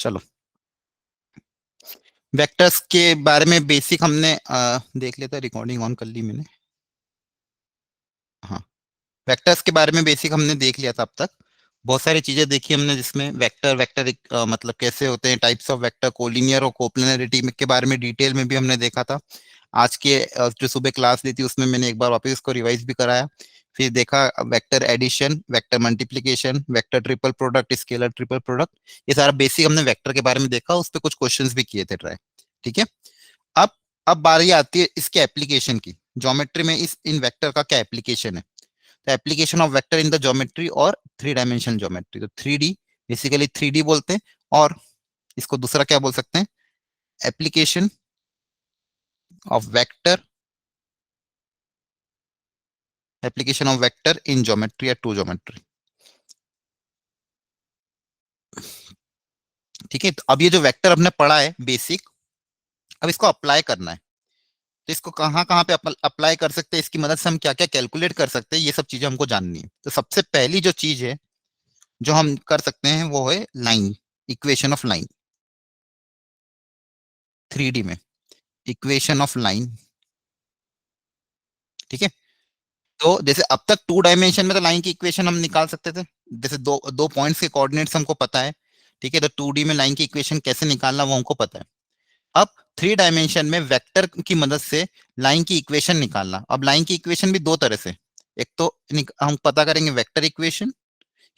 चलो, वेक्टर्स के बारे में बेसिक हमने देख लिया था। रिकॉर्डिंग ऑन कर ली मैंने। हाँ, वेक्टर्स के बारे में बेसिक हमने देख लिया था अब तक। बहुत सारी चीजें देखी हमने, जिसमें वेक्टर वेक्टर मतलब कैसे होते हैं, टाइप्स ऑफ वेक्टर, कोलिनियर और कोप्लेनरिटी के बारे में डिटेल में भी हमने देखा था। आज के जो सुबह क्लास ली थी उसमें मैंने एक बार वापस इसको रिवाइज भी कराया। फिर देखा vector addition, vector multiplication, vector triple product, scalar triple product. ये सारा बेसिक हमने वेक्टर के बारे में देखा, उस पर कुछ क्वेश्चंस भी किए थे ट्राई। ठीक है। अब अब बारी आती है इसके एप्लीकेशन की। ज्योमेट्री में इस इन वेक्टर का क्या एप्लीकेशन है? तो application of vector in the geometry और थ्री डायमेंशनल ज्योमेट्री। तो 3D, बेसिकली 3D बोलते हैं। और इसको दूसरा क्या बोल सकते हैं? Application of vector, application of vector in geometry या टू ज्योमेट्री। ठीक है। तो अब ये जो वेक्टर हमने पढ़ा है बेसिक, अब इसको अप्लाई करना है। तो इसको कहाँ कहाँ पे अप्लाई कर सकते हैं, इसकी मदद से हम क्या क्या कैलकुलेट कर सकते हैं, ये सब चीजें हमको जाननी है। तो सबसे पहली जो चीज है जो हम कर सकते हैं वो है line, equation of line. 3D में इक्वेशन ऑफ लाइन। ठीक है। तो जैसे अब तक 2 डायमेंशन में तो लाइन की इक्वेशन हम निकाल सकते थे, जैसे दो दो पॉइंट्स के कोऑर्डिनेट्स हमको पता है। ठीक है। तो 2D में लाइन की इक्वेशन कैसे निकालना वो हमको पता है। अब 3 डायमेंशन में वेक्टर की मदद से लाइन की इक्वेशन निकालना। अब लाइन की इक्वेशन भी दो तरह से, एक तो हम पता करेंगे वेक्टर इक्वेशन,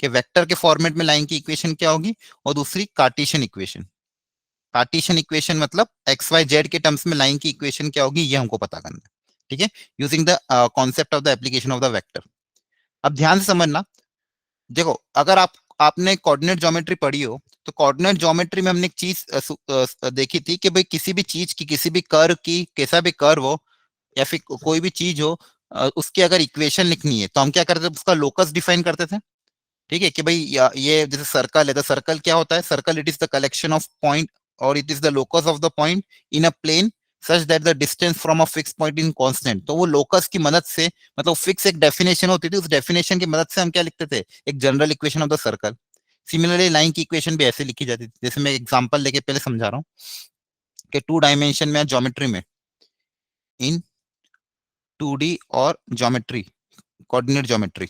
कि वेक्टर के फॉर्मेट में लाइन की इक्वेशन क्या होगी, और दूसरी कार्टेशियन इक्वेशन। कार्टेशियन इक्वेशन मतलब एक्स वाई जेड के टर्म्स में लाइन की इक्वेशन क्या होगी, ये हमको पता करना है। ठीक है, using the concept of the application of the vector. अब ध्यान से समझना। देखो, अगर आपने कोऑर्डिनेट ज्योमेट्री पढ़ी हो, तो कोऑर्डिनेट ज्योमेट्री में हमने एक चीज देखी थी कि भाई किसी भी चीज की, किसी भी कर्व की, कैसा भी कर्व हो या फिर कोई भी चीज हो, उसकी अगर इक्वेशन लिखनी है तो हम क्या करते थे, उसका लोकस डिफाइन करते थे। ठीक है, कि भाई ये जैसे सर्कल है, तो सर्कल क्या होता है? Circle, it is the collection of point, और it is the locus of the point in a plane such that the distance from a fix point in constant. तो वो लोकस की मदद से, मतलब फिक्स एक डेफिनेशन होती थी, उस डेफिनेशन की मदद से हम क्या लिखते थे? एक general equation of the circle. Similarly line की इक्वेशन भी ऐसे लिखी जाती थी। जैसे मैं एग्जांपल लेके पहले समझा रहा हूँ कि 2 डायमेंशन में, ज्योमेट्री में, इन 2D और ज्योमेट्री, कोऑर्डिनेट ज्योमेट्री,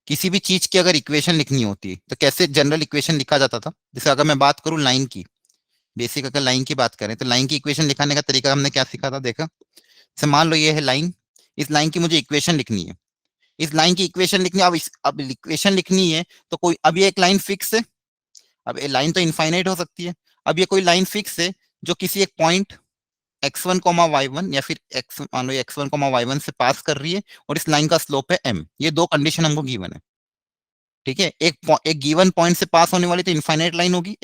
किसी भी चीज की अगर इक्वेशन लिखनी होती है तो कैसे जनरल इक्वेशन लिखा जाता था? जैसे अगर मैं बात करूं लाइन की, बेसिक अगर लाइन की बात करें, तो लाइन की इक्वेशन लिखाने का तरीका हमने क्या सीखा था? देखा, जैसे मान लो ये है लाइन, इस लाइन की मुझे इक्वेशन लिखनी है। इस लाइन की इक्वेशन लिखनी है, अब इक्वेशन लिखनी है तो कोई, अब ये एक लाइन फिक्स है। अब ये लाइन तो इनफाइनाइट हो सकती है। अब ये कोई लाइन फिक्स है जो किसी एक पॉइंट x1, y1, या फिर x, मान लो x1, y1 से पास कर रही है, और इस लाइन का स्लोप है m। ये दो कंडीशन हमको गिवन है। ठीक है, एक गिवन पॉइंट से पास होने वाली तो इनफाइनाइट लाइन होगी,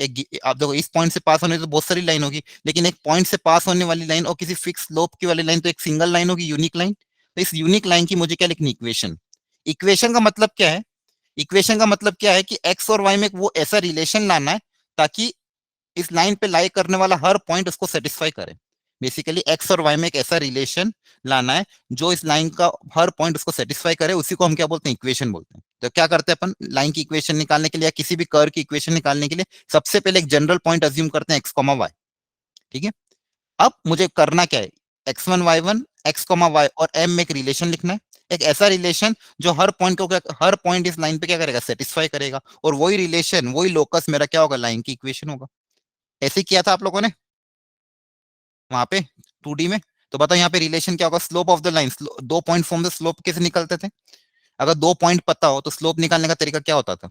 आप देखो इस पॉइंट से पास होने तो बहुत सारी लाइन होगी, लेकिन एक पॉइंट से पास होने वाली लाइन और किसी फिक्स स्लोप की वाली लाइन तो एक सिंगल लाइन होगी, यूनिक लाइन। तो इस यूनिक लाइन की मुझे क्या लिखनी? इक्वेशन। इक्वेशन का मतलब क्या है? इक्वेशन का मतलब क्या है कि एक्स और वाई में वो ऐसा रिलेशन लाना है ताकि इस लाइन पे लाई करने वाला हर पॉइंट उसको सेटिस्फाई करे। बेसिकली एक्स और वाई में एक ऐसा रिलेशन लाना है जो इस लाइन का हर पॉइंट उसको सेटिस्फाई करे, उसी को हम क्या बोलते हैं? इक्वेशन बोलते हैं। तो क्या करते हैं अपन लाइन की इक्वेशन निकालने के लिए या किसी भी कर्व की इक्वेशन निकालने के लिए? सबसे पहले एक जनरल पॉइंट अज्यूम करते हैं, x, y। ठीक है। अब मुझे करना क्या है? x1, y1, x, y और m में एक रिलेशन लिखना है। एक ऐसा रिलेशन जो हर पॉइंट को हर पॉइंट इस लाइन पे क्या करेगा? सेटिस्फाई करेगा। और वही रिलेशन, वही लोकस मेरा क्या होगा? लाइन की इक्वेशन होगा। ऐसे किया था आप लोगों ने वहां पे 2D में। तो बताओ यहाँ पे रिलेशन क्या होगा? स्लोप ऑफ द लाइन, दो पॉइंट फ्रॉम द स्लोप कैसे निकलते थे? अगर दो पॉइंट पता हो तो स्लोप निकालने का तरीका क्या होता था?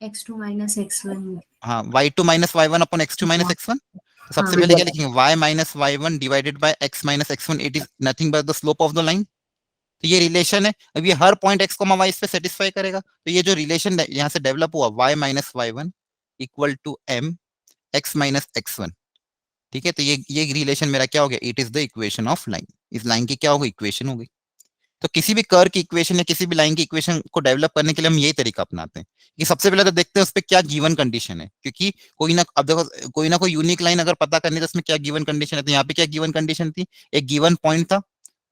x2 minus x1। हाँ, y2 minus y one upon x2 minus x1। तो सबसे हाँ। पहले क्या लिखेंगे? y minus y one divided by x minus x1, it is nothing but the slope of the line. तो ये रिलेशन है। अब ये हर पॉइंट x वाई इस पे सेटिस्फाई करेगा। तो ये जो रिलेशन यहाँ से डेवलप हुआ, y minus y one equal to m x minus x1। ठीक है, तो ये रिलेशन मेरा क्या हो गया? It is the equation of line. इस लाइन की क्या होगी? इक्वेशन होगी। तो किसी भी कर्व की इक्वेशन या किसी भी लाइन की इक्वेशन को डेवलप करने के लिए हम यही तरीका अपनाते हैं कि सबसे पहले तो देखते हैं उस पर क्या गिवन कंडीशन है, क्योंकि कोई ना, अब देखो कोई ना कोई यूनिक लाइन अगर पता करनी है तो उसमें क्या गिवन कंडीशन है। तो यहाँ पे क्या गिवन कंडीशन थी? एक गिवन पॉइंट था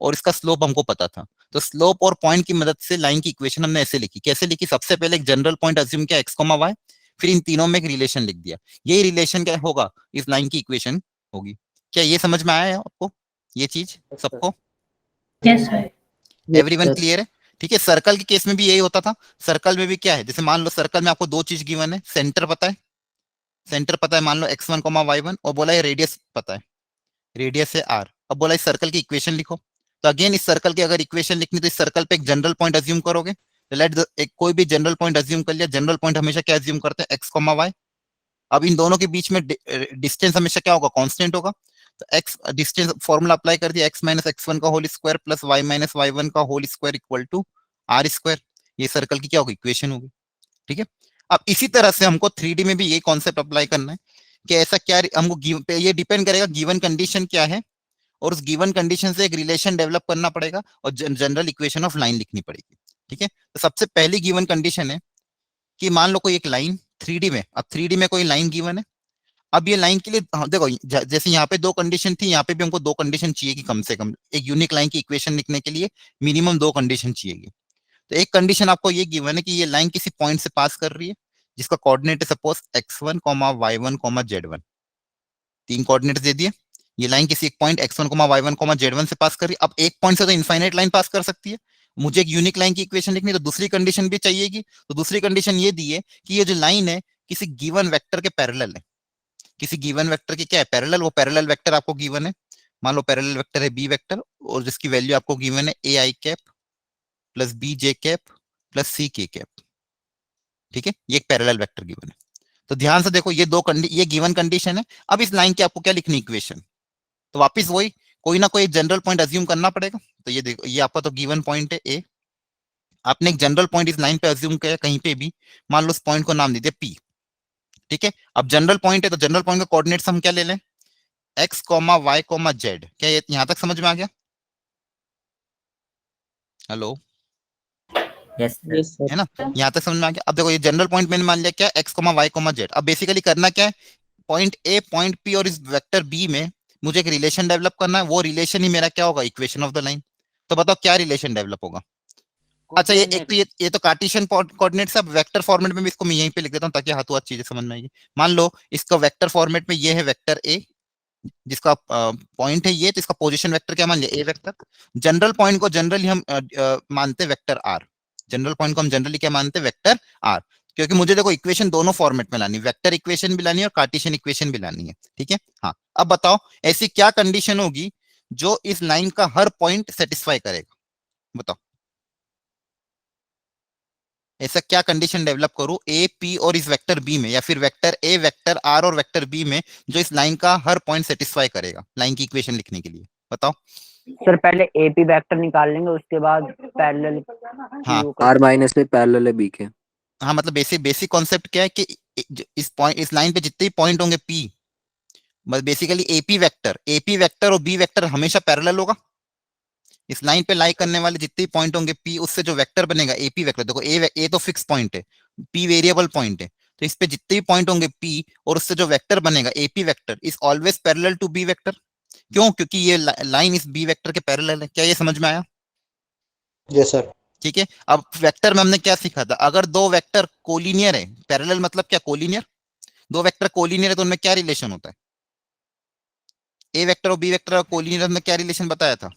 और इसका स्लोप हमको पता था। तो स्लोप और पॉइंट की मदद से लाइन की इक्वेशन हमने ऐसे लिखी। कैसे लिखी? सबसे पहले एक जनरल पॉइंट अज्यूम किया, x, y। फिर इन तीनों में एक रिलेशन लिख दिया, यही रिलेशन क्या होगा, इस लाइन की इक्वेशन होगी। क्या ये समझ में आया है आपको ये चीज सबको? Yes, sir. एवरीवन क्लियर है? ठीक है, सर्कल के केस में भी यही होता था। सर्कल में भी क्या है, जैसे मान लो सर्कल में आपको दो चीज गिवन है, सेंटर पता है, सेंटर पता है मान लो x1 y1, और बोला है रेडियस पता है, रेडियस है r। अब बोला इस सर्कल की इक्वेशन लिखो, तो अगेन इस सर्कल की अगर इक्वेशन लिखनी तो इस सर्कल पे एक जनरल पॉइंट अज्यूम करोगे, तो लेट एक कोई भी जनरल पॉइंट अज्यूम कर लिया। जनरल पॉइंट हमेशा क्या अज्यूम करते हैं, x y। अब इन दोनों के बीच में डिस्टेंस हमेशा क्या होगा, कांस्टेंट होगा। तो x डिस्टेंस फॉर्मूला अप्लाई कर दिया, x माइनस x1 का whole square plus y minus y1 का whole square equal to r square. ये सर्कल की क्या होगी, इक्वेशन होगी। ठीक है, अब इसी तरह से हमको 3D में भी ये कॉन्सेप्ट अप्लाई करना है कि ऐसा क्या हमको ये डिपेंड करेगा गिवन कंडीशन क्या है, और उस गिवन कंडीशन से एक रिलेशन डेवलप करना पड़ेगा और जनरल इक्वेशन ऑफ लाइन लिखनी पड़ेगी। ठीक है, तो सबसे पहली गिवन कंडीशन है कि मान लो कोई एक लाइन 3D में, अब 3D में कोई लाइन गिवन है। अब ये लाइन के लिए देखो जैसे यहाँ पे दो कंडीशन थी, यहाँ पे भी हमको दो कंडीशन चाहिए कि कम से कम एक यूनिक लाइन की इक्वेशन लिखने के लिए मिनिमम दो कंडीशन चाहिए। तो एक कंडीशन आपको ये गिवन है कि ये लाइन किसी पॉइंट से पास कर रही है जिसका कोऑर्डिनेट है सपोज x1, y1, z1। तीन कोऑर्डिनेट दे दिए, ये लाइन किसी एक पॉइंट x1, y1, z1 से पास कर रही है। अब एक पॉइंट से तो इनफाइनाइट लाइन पास कर सकती है, मुझे एक यूनिक लाइन की इक्वेशन लिखनी है, तो दूसरी कंडीशन भी चाहिएगी। तो दूसरी कंडीशन ये दी है कि ये जो लाइन है किसी गिवन वेक्टर के पैरेलल है, किसी गिवन वेक्टर के क्या है, पैरेलल। वो पैरेलल वेक्टर आपको गिवन है, मान लो पैरेलल वेक्टर है बी वेक्टर, और जिसकी वैल्यू आपको गिवन है A I cap plus B J cap plus C K cap. ठीक है, ये एक पैरेलल वेक्टर गिवन है। तो ध्यान से देखो, ये गिवन कंडीशन है। अब इस लाइन की आपको क्या लिखनी इक्वेशन, तो वापिस वही कोई ना कोई जनरल पॉइंट अज्यूम करना पड़ेगा। तो ये देखो, ये आपका तो गिवन पॉइंट है ए, आपने एक जनरल पॉइंट इस लाइन पे अज्यूम किया कहीं पे भी, मान लो उस पॉइंट को नाम दे दिया पी। ठीक है, अब जनरल पॉइंट है तो जनरल पॉइंट का कोऑर्डिनेट्स हम क्या ले लें, x comma y comma z. क्या यहां तक समझ में आ गया? हेलो, यस है ना, यहाँ तक समझ में आ गया। अब देखो ये जनरल पॉइंट मैंने मान लिया क्या, x comma y comma z. अब बेसिकली करना क्या है, पॉइंट ए पॉइंट पी और इस वेक्टर बी में मुझे एक रिलेशन डेवलप करना है। वो रिलेशन ही मेरा क्या होगा, इक्वेशन ऑफ द लाइन। तो बताओ क्या रिलेशन डेवलप होगा। अच्छा, ये एक तो ये तो कार्टेशियन कोऑर्डिनेट सब वेक्टर फॉर्मेट में भी इसको मैं यहीं पे लिख देता हूँ ताकि हाथों हाथ चीजें समझ में आएगी। मान लो इसका वेक्टर फॉर्मेट में ये है वेक्टर ए, जिसका पॉइंट है ये, तो इसका पोजीशन वेक्टर क्या मान लिया, ए वेक्टर। जनरल पॉइंट को जनरली हम मानते हैं वेक्टर आर, जनरल पॉइंट को हम जनरली क्या मानते हैं, वेक्टर आर। क्योंकि मुझे देखो इक्वेशन दोनों फॉर्मेट में लानी, वेक्टर इक्वेशन भी लानी है और कार्टेशियन इक्वेशन भी लानी है। ठीक है, हाँ। अब बताओ ऐसी क्या कंडीशन होगी जो इस लाइन का हर पॉइंट सेटिस्फाई करेगा, बताओ ऐसा क्या कंडीशन डेवलप करूं ए पी और इस वेक्टर बी में, या फिर वेक्टर ए वेक्टर आर और वेक्टर बी में, जो इस लाइन का हर पॉइंट सेटिस्फाई करेगा लाइन की इक्वेशन लिखने के लिए, बताओ। सर पहले एपी वेक्टर निकाल लेंगे, उसके बाद पैरेलल हाँ आर माइनस में पैरेलल है बी के। हाँ, मतलब बेसिक कॉन्सेप्ट क्या है कि इस लाइन पे जितने पॉइंट होंगे पी, बस बेसिकली एपी वेक्टर और बी वेक्टर हमेशा पैरेलल होगा। इस लाइन पे लाई करने वाले जितने पॉइंट होंगे पी, उससे जो वेक्टर बनेगा एपी वेक्टर, देखो ए तो फिक्स पॉइंट है, पी वेरिएबल पॉइंट है, तो इस पे जितने भी पॉइंट होंगे पी और उससे जो वेक्टर बनेगा AP vector is always parallel to B vector. क्यों, क्योंकि ये लाइन इस बी वेक्टर के पैरेलल है। क्या ये समझ में आया? Yes sir. ठीक है, अब वेक्टर में हमने क्या सीखा था, अगर दो वेक्टर कोलिनियर है, पैरेलल मतलब क्या, कोलिनियर, दो वेक्टर कोलिनियर है तो उनमें क्या रिलेशन होता है, ए वेक्टर और बी वेक्टर कोलिनियर में क्या रिलेशन बताया था?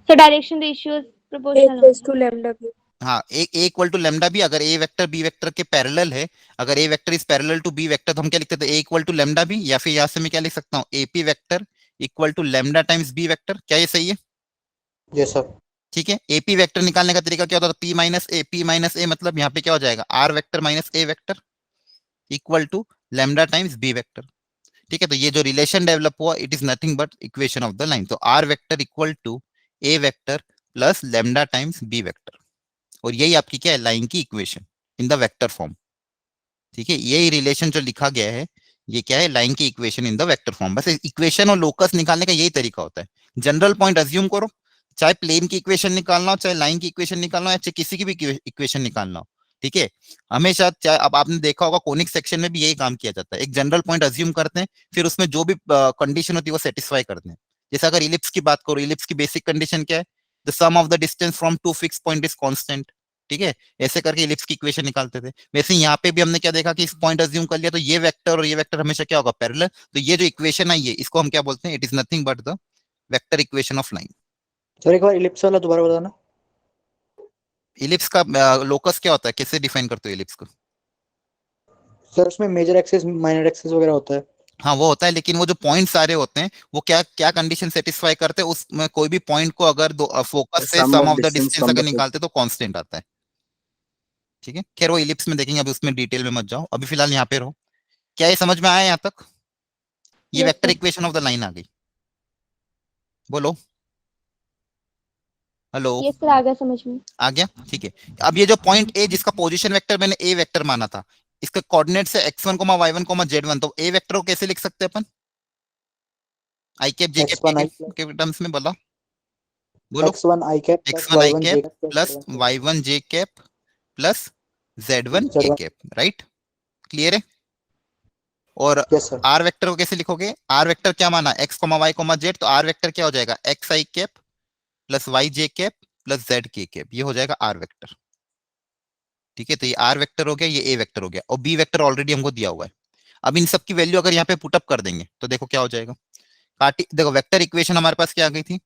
So direction ratio is proportional. equals to lambda b. हाँ, A equal to lambda B. अगर ए वेक्टर बी वेक्टर के पैरेलल है, अगर A vector is parallel to B vector, तो हम क्या लिखते थे, A equal to lambda B, या फिर यहाँ से मैं क्या लिख सकता हूँ, AP vector equal to lambda times B vector. क्या ये सही है? Yes sir. ठीक है, एपी वेक्टर निकालने का तरीका क्या होता था, पी माइनस ए, मतलब यहाँ पे क्या हो जाएगा, R vector minus A vector equal to lambda times B vector. ठीक है, तो ये जो रिलेशन डेवलप हुआ it is nothing but equation of the line. तो R vector equal to A vector plus lambda times B vector, और यही आपकी क्या है, लाइन की equation in the vector form. ठीक है, यही रिलेशन जो लिखा गया है ये क्या है, लाइन की equation in the vector form. बस इक्वेशन और लोकस निकालने का यही तरीका होता है। जनरल पॉइंट अज्यूम करो, चाहे प्लेन की इक्वेशन निकालना हो, चाहे लाइन की इक्वेशन निकालना हो, या चाहे किसी की भी इक्वेशन निकालना हो। ठीक है, हमेशा चाहे, अब आपने देखा होगा कोनिक सेक्शन में भी यही काम किया जाता है, एक जनरल पॉइंट अज्यूम करते हैं, फिर उसमें जो भी कंडीशन होती है वो सेटिस्फाई करते हैं। जैसे अगर इलिप्स की बात करो, इलिप्स की बेसिक कंडीशन क्या है, the sum of the distance from two fix point is constant. ठीक है, ऐसे करके इलिप्स की इक्वेशन निकालते थे। वैसे यहाँ पे भी हमने क्या देखा कि इस पॉइंट अज्यूम कर लिया तो ये वेक्टर और ये वेक्टर हमेशा क्या होगा, पैरेलल। तो ये जो इक्वेशन आई है इसको हम क्या बोलते हैं, it is nothing but the vector equation of line. Sir एक बार इलिप्स वाला दोबारा बताना। इलिप्स का लोकस क्या होता है, कैसे डिफाइन करते हो इलिप्स को? सर उसमें मेजर एक्सिस माइनर एक्सिस वगैरह होता है। हाँ वो होता है, लेकिन वो जो पॉइंट सारे होते हैं वो क्या क्या कंडीशन सेटिस्फाई करते हैं, उसमें कोई भी पॉइंट को अगर फोकस से Sum sum of of the distance distance from अगर the निकालते तो कांस्टेंट आता है। ठीक है, खैर वो इलिप्स में देखेंगे, अभी उसमें डिटेल में मत जाओ, अभी फिलहाल यहाँ पे रहो। क्या ये समझ में आया यहाँ तक? ये Yes, vector sir. Equation of the line आ गई, बोलो हेलो। Yes, sir. आ गया समझ में. आ गया, ठीक है। अब ये जो पॉइंट ए जिसका पोजीशन वेक्टर मैंने ए वेक्टर माना था, इसके कोऑर्डिनेट्स है x1, y1, z1, तो ए वेक्टर को कैसे लिख सकते हैं अपन? I cap J cap x1 i के टर्म्स में बोला, बोलो। x1 i cap x1 i y1 j cap plus y1 j cap plus z1 k cap, right? Clear है? और यस सर। आर वेक्टर को कैसे लिखोगे? आर वेक्टर क्या माना, x, y, z, तो आर वेक्टर क्या हो जाएगा, x i cap plus y j cap plus z k cap, ये हो जाएगा आर वेक्टर। ठीक है, तो ये आर वेक्टर हो गया, ये ए वेक्टर हो गया, और बी वेक्टर ऑलरेडी हमको दिया हुआ है। अब इन सब की वैल्यू अगर यहाँ पे पुटअप कर देंगे तो देखो क्या हो जाएगा। देखो वेक्टर इक्वेशन हमारे पास क्या आ गई थी,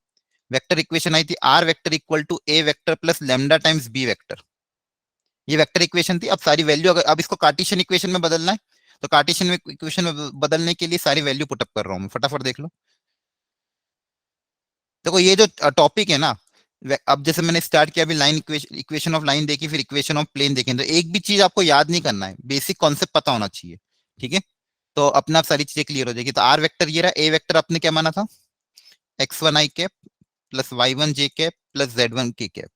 वेक्टर इक्वेशन आई थी r vector equal to A vector plus lambda times B vector, ये वेक्टर इक्वेशन थी। अब सारी वैल्यू अगर अब इसको कार्टेशियन इक्वेशन में बदलना है तो कार्टेशियन इक्वेशन में बदलने के लिए सारी वैल्यू पुटअप कर रहा हूं मैं, फटाफट देख लो। देखो ये जो टॉपिक है ना, अब जैसे मैंने स्टार्ट किया अभी लाइन इक्वेशन ऑफ लाइन देखी, फिर इक्वेशन ऑफ प्लेन देखें, तो एक भी चीज आपको याद नहीं करना है, बेसिक कॉन्सेप्ट पता होना चाहिए। ठीक है, तो अपना आप सारी चीजें क्लियर हो जाएगी। तो आर वेक्टर ये रहा, ए वेक्टर आपने क्या माना था, x1 i cap plus y1 j cap plus z1 k cap,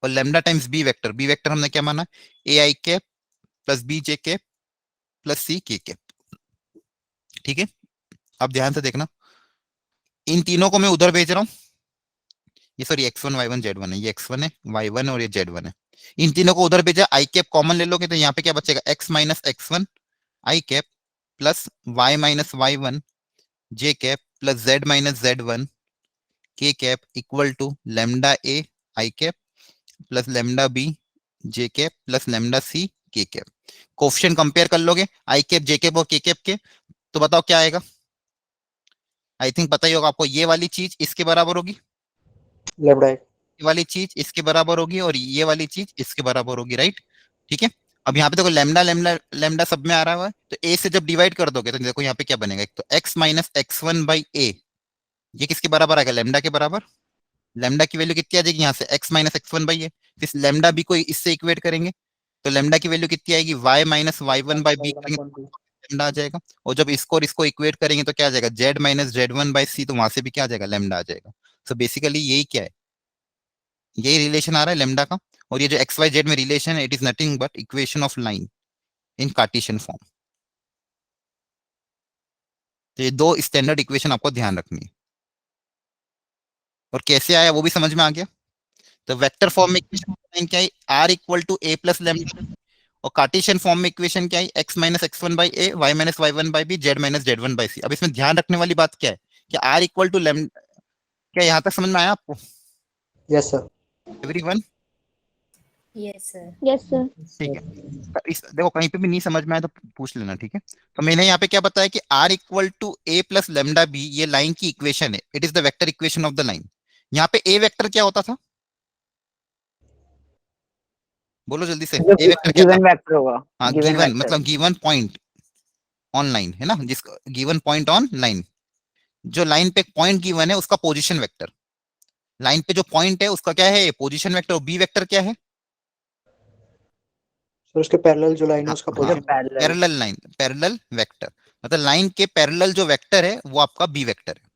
और लैम्डा टाइम्स बी वेक्टर हमने क्या माना, A I cap plus B J cap plus C K cap. ठीक है, अब ध्यान से देखना, इन तीनों को मैं उधर भेज रहा हूं, ये सॉरी x1 y1 z1 है, ये x1 है, y1 और ये z1 है, इन तीनों को उधर भेजा, आई कैप कॉमन ले लोगे तो यहाँ पे क्या बचेगा, x minus x1 i cap plus y minus y1 j cap plus z minus z1 k cap equal to lambda a i cap plus lambda b j cap plus lambda c k cap. Coefficient compare कर लोगे आई cap J cap और के cap के, तो बताओ क्या आएगा? I think पता ही होगा आपको, ये वाली चीज इसके बराबर होगी, लैम्डा ये वाली चीज इसके बराबर होगी, और ये वाली चीज इसके बराबर होगी, राइट? ठीक है, अब यहाँ पे देखो लैम्डा लैम्डा लैम्डा सब में आ रहा है, तो ए से जब डिवाइड कर दोगे तो देखो यहाँ पे क्या बनेगा, एक तो x माइनस x1 बाई ए, ये किसके बराबर आएगा, लैम्डा के बराबर। लैम्डा की वैल्यू कितनी आ जाएगी यहाँ से, x माइनस x1 बाई ए, फिर लैम्डा बी को इससे इक्वेट करेंगे तो लैम्डा की वैल्यू कितनी आएगी, y minus y1 by B करेंगे लैम्डा आ जाएगा, और जब इसको और इसको इक्वेट करेंगे तो क्या आ जाएगा, z माइनस z1 बाई सी, तो वहां से भी क्या आ जाएगा, लैम्डा आ जाएगा। सो बेसिकली यही क्या है, यही रिलेशन आ रहा है लैम्डा का, और ये जो एक्स वाई जेड में रिलेशन है, it is nothing but equation of line in Cartesian form. तो ये दो स्टैंडर्ड इक्वेशन आपको ध्यान रखनी है, और कैसे आया वो भी समझ में आ गया। तो वेक्टर फॉर्म में इक्वेशन क्या है, R equal to A plus lambda, और कार्टेशियन फॉर्म में इक्वेशन क्या है, X minus X one by A, Y minus Y one by B, Z minus Z one by C. अब इसमें ध्यान रखने वाली बात क्या है कि आर इक्वल टू लैम्डा, क्या यहाँ तक समझ में आया आपको yes sir. Everyone? Yes, sir. Yes, sir. ठीक है, देखो कहीं पे भी नहीं समझ में आया तो पूछ लेना, ठीक है। तो मैंने यहाँ पे क्या बताया कि r equal to A plus lambda B, ये लाइन की इक्वेशन है, it is the vector equation of the line. यहाँ पे ए वेक्टर क्या होता था, बोलो जल्दी से, ए वेक्टर क्या था? गिवन वेक्टर होगा। हाँ गिवन मतलब गिवन पॉइंट ऑन लाइन है ना, जिसका गिवन पॉइंट ऑन लाइन, जो लाइन पे पॉइंट गिवन है उसका पोजीशन वेक्टर, लाइन पे जो पॉइंट है उसका क्या है, पोजीशन वेक्टर। बी वेक्टर क्या है, सर उसके पैरेलल जो लाइन है उसका हाँ, position parallel line, parallel vector, मतलब लाइन के पैरेलल जो वेक्टर है वो आपका बी वेक्टर है।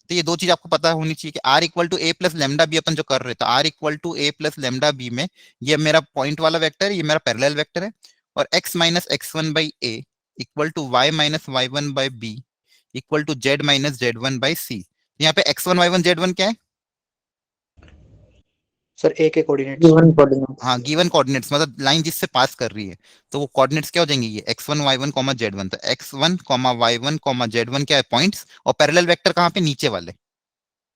तो ये दो चीज आपको पता होनी चाहिए कि R equal to A plus lambda B अपन जो कर रहे थे, R equal to A plus lambda B में ये मेरा पॉइंट वाला वेक्टर है, ये मेरा पैरेलल वेक्टर है, और x minus x1 by A equal to y minus y1 by B equal to z minus z1 by C. यहाँ पे x1 y1 z1 क्या है सर ए के कोऑर्डिनेट्स। Given coordinates. हाँ गिवन कोऑर्डिनेट्स, मतलब लाइन जिससे पास कर रही है, तो वो कोऑर्डिनेट्स क्या हो जाएंगे, ये x1 y1 z1, तो x1 y1 z1 क्या है पॉइंट्स, और पैरेलल वेक्टर कहाँ पे, नीचे वाले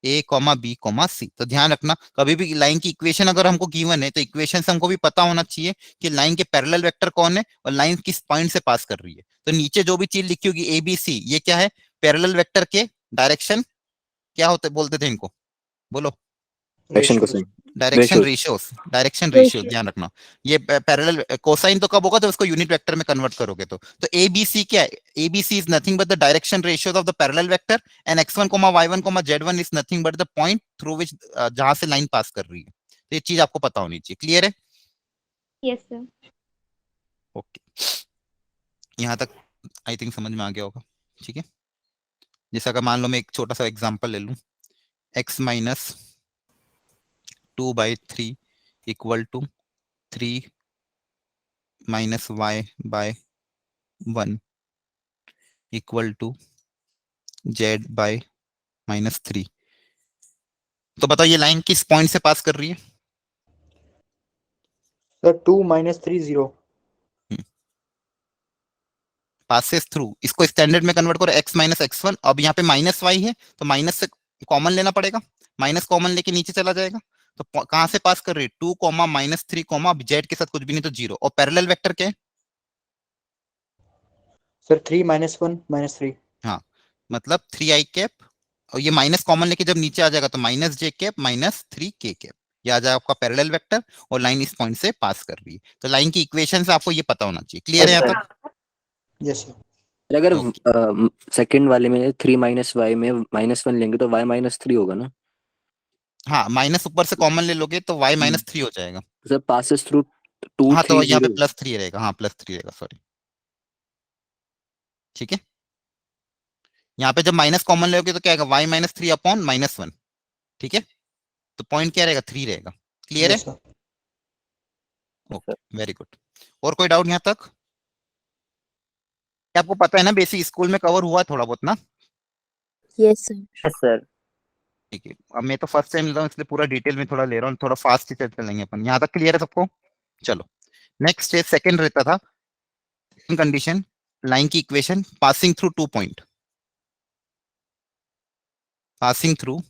ए कॉमा बी कॉमा सी। तो ध्यान रखना कभी भी लाइन की इक्वेशन अगर हमको गिवन है तो इक्वेशन से हमको भी पता होना चाहिए कि लाइन के पैरेलल वेक्टर कौन है और लाइन किस पॉइंट से पास कर रही है। तो नीचे जो भी चीज लिखी होगी ए बी सी, ये क्या है, पैरेलल वेक्टर के डायरेक्शन क्या होते बोलते थे इनको, बोलो। Direction Ratios. Cosine direction Ratio. Ratio, ध्यान रखना। ये पैरेलल कोसाइन तो कब होगा तो उसको यूनिट वेक्टर में कन्वर्ट करोगे तो ए बी सी क्या है, A B C is nothing but the direction ratios of the parallel vector and x1 y1 z1 is nothing but the point through which जहां से लाइन पास कर रही है। तो ये चीज आपको पता होनी चाहिए। क्लियर है? Yes, sir. ओके, यहाँ तक आई थिंक समझ में आ गया होगा। ठीक है, जैसे अगर मान लो मैं एक छोटा सा एग्जांपल ले लूं, x minus 2/3 equal to 3 minus y/1 equal to z/-3। तो बताओ ये लाइन किस पॉइंट से पास कर रही है? Sir, 2 minus 3 0. पासेस थ्रू, इसको स्टैंडर्ड में कन्वर्ट करो x माइनस x1। अब यहाँ पे माइनस y है तो माइनस से कॉमन लेना पड़ेगा, माइनस कॉमन लेके नीचे चला जाएगा। तो कहां से पास कर रही है? 2 -3 अब z के साथ कुछ भी नहीं तो 0। और पैरेलल वेक्टर क्या है? Sir, 3 minus 1 minus 3. हाँ, मतलब 3i कैप, और ये माइनस कॉमन लेके जब नीचे आ जाएगा तो -j कैप -3k कैप, ये आ जाएगा आपका पैरेलल वेक्टर और लाइन इस पॉइंट से पास कर रही है। तो लाइन की इक्वेशन से आपको ये पता होना चाहिए। क्लियर है यहाँ तक? Yes, sir. अगर Okay. सेकंड वाले में 3 माइनस वाई में -1 लेंगे तो y -3 होगा ना? हाँ, माइनस ऊपर से कॉमन ले लोगे तो y -3 हो जाएगा। सर पासेस थ्रू 2 हाँ, तो 3 यहाँ पे 0। +3 रहेगा। हाँ, +3 रहेगा, सॉरी। ठीक है, यहाँ पे जब माइनस कॉमन लोगे तो क्या आएगा? y -3 upon -1। ठीक है, तो पॉइंट क्या रहेगा? 3 रहेगा। क्लियर है? Yes, sir. Okay, very good. और कोई डाउट यहाँ तक? क्या आपको पता है ना, बेसिक स्कूल में कवर हुआ थोड़ा बहुत ना? Yes, sir. Yes sir. ठीक है, अब मैं तो फर्स्ट टाइम ले रहा हूँ इसलिए पूरा डिटेल में थोड़ा ले रहा हूँ, थोड़ा फास्ट ही चलेंगे अपन। यहाँ तक क्लियर है सबको? चलो, नेक्स्ट है सेकंड रहता था कंडीशन, लाइन की equation passing through 2 point, passing through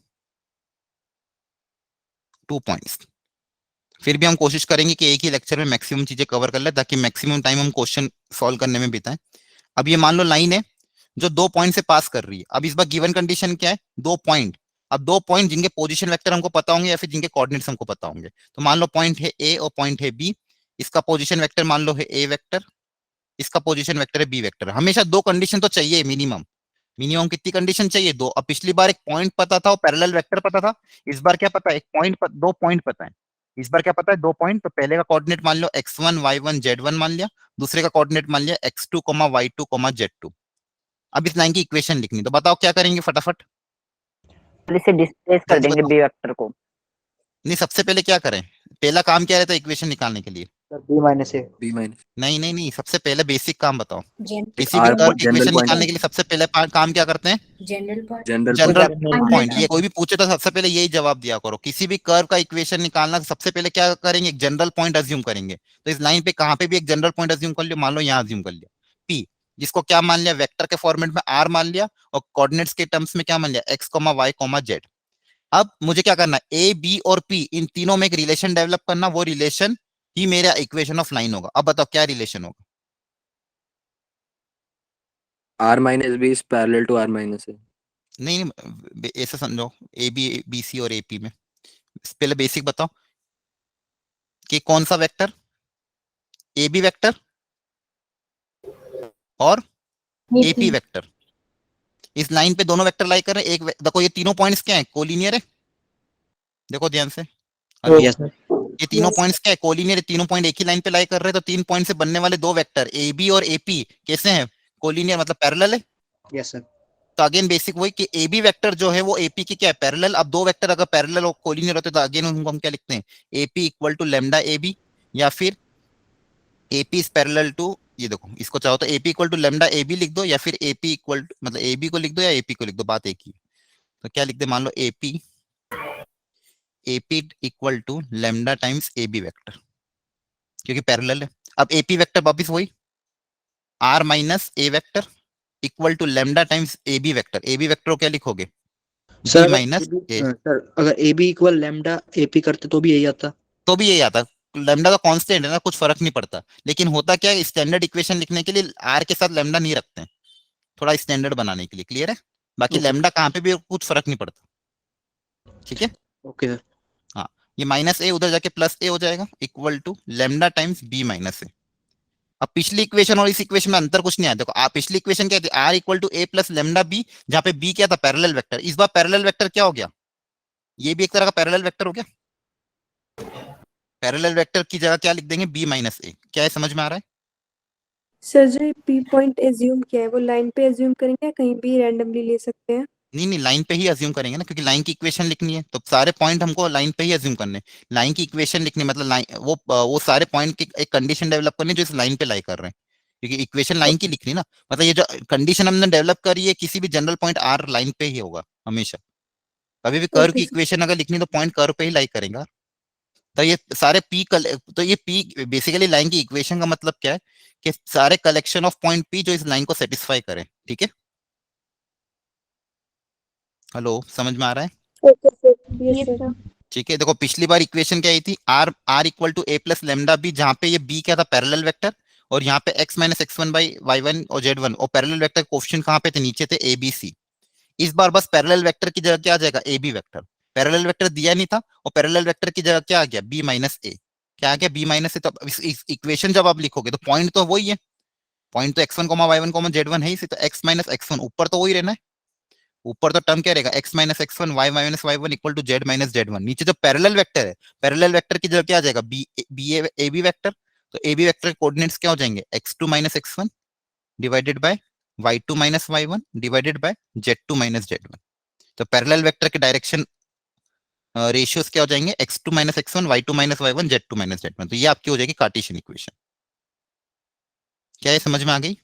2 points. फिर भी हम कोशिश करेंगे कि एक ही लेक्चर में मैक्सिमम चीजें कवर कर ले ताकि मैक्सिमम टाइम हम क्वेश्चन सॉल्व करने में बिताएं। अब ये मान लो लाइन है जो 2 पॉइंट से पास कर रही है। अब इस बार गिवन कंडीशन क्या है? 2 पॉइंट। अब 2 पॉइंट जिनके पोजीशन वेक्टर हमको पता होंगे या फिर जिनके कोऑर्डिनेट्स हमको पता होंगे। तो मान लो पॉइंट है ए और पॉइंट है बी, इसका पोजीशन वेक्टर मान लो है ए वेक्टर, इसका पोजीशन वेक्टर है बी वेक्टर। हमेशा 2 कंडीशन तो चाहिए मिनिमम। मिनिमम कितनी कंडीशन चाहिए? 2। अब पिछली बार एक पॉइंट पता था और पैरेलल वेक्टर पता था, इस बार क्या पता है? एक पॉइंट 2 पॉइंट पता है। इस बार क्या पता है? 2 पॉइंट। तो पहले का कोऑर्डिनेट मान लो x1 y1 z1 मान लिया, दूसरे का कोऑर्डिनेट मान लिया x2 y2 z2। अब इस लाइन की इक्वेशन लिखनी, तो बताओ क्या करेंगे फटाफट? इसे डिस्प्लेस कर जल्दी देंगे बताओ। बी वेक्टर को। नहीं, सबसे पहले क्या करें? पहला काम क्या रहता है इक्वेशन निकालने के लिए? Sir, B minus A. b minus नहीं नहीं नहीं, सबसे पहले बेसिक काम बताओ। Gen- किसी भी R कर्व की general इक्वेशन point निकालने के लिए सबसे पहले काम क्या करते हैं? general point. General general General point. ये कोई भी पूछे तो सबसे पहले यही जवाब दिया करो। किसी भी कर्व का इक्वेशन निकालना सबसे पहले क्या करेंगे? एक जनरल पॉइंट अज्यूम करेंगे। तो इस लाइन पे कहां पे भी एक जनरल पॉइंट अज्यूम कर लियो। मान लो यहाँ अज्यूम कर लिया P, जिसको क्या मान लिया? वेक्टर के फॉर्मेट में R मान लिया, और कोऑर्डिनेट्स के टर्म्स में क्या मान लिया? x, y, z। अब मुझे क्या करना है? A, B और P इन तीनों में एक रिलेशन डेवलप करना, वो रिलेशन ही मेरा इक्वेशन ऑफ लाइन होगा। अब बताओ क्या रिलेशन होगा? r minus b is parallel to r minus a। नहीं नहीं, ऐसे समझो, ए बी बी सी और एपी में पहले बेसिक बताओ कि कौन सा वेक्टर? ए बी वेक्टर और एपी वेक्टर। इस लाइन पे दोनों वेक्टर लाई कर रहे हैं। एक देखो ये तीनों पॉइंट्स क्या है? कोलिनियर है। देखो ध्यान से, हेलो, Yes, sir. ये तीनों Yes. पॉइंट्स क्या है? कोलिनियर। तीनों पॉइंट एक ही लाइन पे लाई कर रहे हैं, तो 3 पॉइंट से बनने वाले 2 वेक्टर ए बी और एपी कैसे हैं? कोलिनियर, मतलब पैरेलल है। Yes, sir. तो अगेन बेसिक वही कि ए बी वेक्टर जो है वो एपी की क्या है? पैरेलल। अब 2 वेक्टर अगर पैरेलल और कोलिनियर होते तो अगेन उनको हम क्या लिखते हैं? AP equal to lambda A B, या फिर एपी इज पैरेलल टू, ये देखो इसको चाहो तो AP equal to lambda A B लिख दो, या फिर एपी इक्वल मतलब ए बी को लिख दो या एपी को लिख दो, बात एक ही है। तो क्या लिख दे? मान लो AP equal to lambda times A B vector, क्योंकि पैरेलल है। अब एपी वेक्टर वापिस वही R minus A vector equal to lambda times A B vector. A B vector को क्या लिखोगे? सर बी अगर माइनस ए, सर अगर A B equal lambda A P करते तो भी यही आता। तो भी यही आता। लेमडा तो कांस्टेंट है ना, कुछ फर्क नहीं पड़ता। लेकिन होता क्या है, स्टैंडर्ड इक्वेशन लिखने के लिए आर के साथ लेमडा नहीं रखते हैं, थोड़ा स्टैंडर्ड बनाने के लिए। क्लियर है? बाकी ओके लेमडा कहाँ पे भी कुछ फर्क नहीं पड़ता। ठीक है। Okay sir. हाँ, ये माइनस ए उधर जाके प्लस ए हो जाएगा, equal to lambda times B minus A. अब पिछली इक्वेशन और इस इक्वेशन में अंतर कुछ नहीं आया। देखो आप, पिछली इक्वेशन क्या थी, r equal to A plus lambda B, जहाँ पे बी क्या था, पैरेलल वेक्टर। इस बार पैरेलल वेक्टर क्या हो गया, ये भी एक तरह का पैरेलल वेक्टर हो गया। पैरेलल वेक्टर की जगह क्या लिख देंगे, बी माइनस ए। क्या है, समझ में आ रहा है? सर जो पी पॉइंट एज्यूम किया है वो लाइन पे एज्यूम करेंगे या कहीं भी रैंडमली ले सकते हैं? नहीं नहीं, लाइन पे ही अज्यूम करेंगे ना, क्योंकि लाइन की इक्वेशन लिखनी है, तो सारे पॉइंट हमको लाइन पे ही अज्यूम करने। लाइन की इक्वेशन लिखनी मतलब लाइन, वो सारे पॉइंट की एक कंडीशन डेवलप करनी जो इस लाइन पे लाई कर रहे हैं, क्योंकि इक्वेशन लाइन की लिखनी ना। मतलब ये जो कंडीशन हमने डेवलप करी है, किसी भी जनरल पॉइंट आर लाइन पे ही होगा हमेशा। कभी भी कर्व ओके की सर। इक्वेशन अगर लिखनी तो पॉइंट कर्व पे ही लाई करेंगे। तो ये सारे पी तो ये पी बेसिकली लाइन की इक्वेशन का मतलब क्या है, कि सारे कलेक्शन ऑफ पॉइंट पी जो इस लाइन को सेटिस्फाई करें। ठीक है, हेलो, समझ में आ रहा है? Okay sir. Yes sir. ठीक है। देखो पिछली बार इक्वेशन क्या आई थी, r r equal to A plus lambda B, जहां पे ये बी क्या था, पैरेलल वेक्टर। और यहाँ पे x minus x one by y one और जेड वन, और पैरेलल वेक्टर कोफिशिएंट कहाँ पे थे, नीचे थे, ए बी सी। इस बार बस पैरेलल वेक्टर की जगह क्या आ जाएगा, A B vector. Parallel vector दिया नहीं था, और पैरेलल वेक्टर की जगह क्या आ गया, बी माइनस ए। क्या आ गया, बी माइनस ए। तो इस इक्वेशन जब आप लिखोगे तो पॉइंट तो वही है, पॉइंट तो x one comma y one comma z one है ही, तो एक्स माइनस एक्स वन ऊपर तो वही रहना है। ऊपर तो टर्म क्या रहेगा, x minus x one y minus y one equal to z minus z one. नीचे जो पैरेलल वेक्टर है, पैरेलल वेक्टर की जगह क्या आ जाएगा, B B A B vector. तो ए बी वेक्टर के कोऑर्डिनेट्स क्या हो जाएंगे, x two minus x one divided by y two minus y one divided by z two minus z one. तो पैरेलल वेक्टर के डायरेक्शन रेशियोज क्या हो जाएंगे, x two minus x one y two minus y one z two minus z one. तो ये आपकी हो जाएगी कार्टेशियन इक्वेशन। क्या ये समझ में आ गई?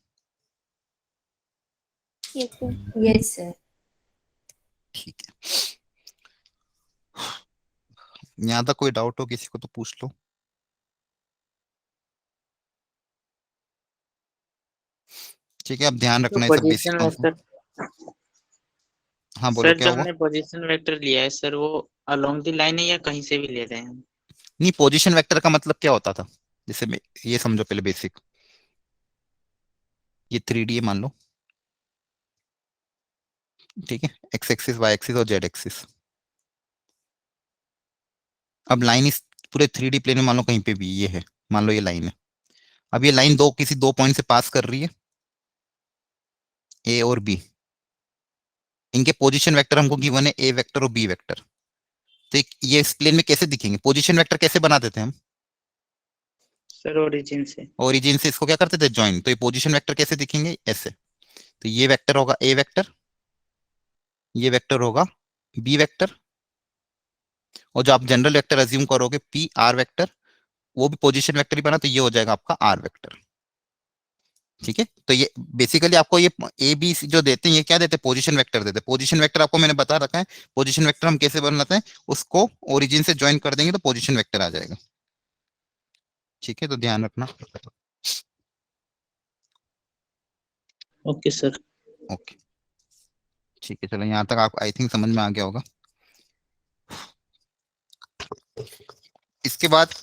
Yes sir. Yes, sir. ठीक है, यहाँ तक कोई डाउट हो किसी को तो पूछ लो। ठीक है, अब ध्यान तो रखना ये सब बेसिक पोजीशन कॉन्सेप्ट। वेक्टर, हाँ बोलो, सर क्या जो हुआ? हमने पोजीशन वेक्टर लिया है सर, वो अलोंग द लाइन है या कहीं से भी ले रहे हैं? नहीं, पोजीशन वेक्टर का मतलब क्या होता था, जैसे ये समझो पहले बेसिक। ये 3D है मान लो, ठीक है, एक्स एक्सिस वाई एक्सिस और जेड एक्सिस। अब लाइन इस पूरे 3D प्लेन में मान लो कहीं पे भी ये है, मान लो ये लाइन है। अब ये लाइन किसी दो पॉइंट से पास कर रही है, ए और बी। इनके पोजीशन वेक्टर हमको गिवन है, ए वेक्टर और बी वेक्टर। तो ये इस प्लेन में कैसे दिखेंगे, पोजीशन वेक्टर कैसे बना देते हैं हम, सर ओरिजिन से। ओरिजिन से इसको क्या करते थे, ज्वाइन। तो ये पोजीशन वेक्टर कैसे दिखेंगे, ऐसे। तो ये वेक्टर होगा ए वेक्टर, ये वेक्टर होगा बी वेक्टर, और जो आप जनरल वेक्टर अज्यूम करोगे पी आर वेक्टर, वो भी पोजीशन वेक्टर ही बना, तो ये हो जाएगा आपका आर वेक्टर। ठीक है, तो ये बेसिकली आपको ये ए बी जो देते हैं, ये क्या देते हैं, पोजीशन वेक्टर देते हैं। पोजीशन वेक्टर आपको मैंने बता रखा है, पोजीशन वेक्टर हम कैसे बनाते हैं, उसको ओरिजिन से ज्वाइन कर देंगे तो पोजीशन वेक्टर आ जाएगा। ठीक है, तो ध्यान रखना। Okay sir. ओके, ठीक है, चलो यहाँ तक आप आई थिंक समझ में आ गया होगा। इसके बाद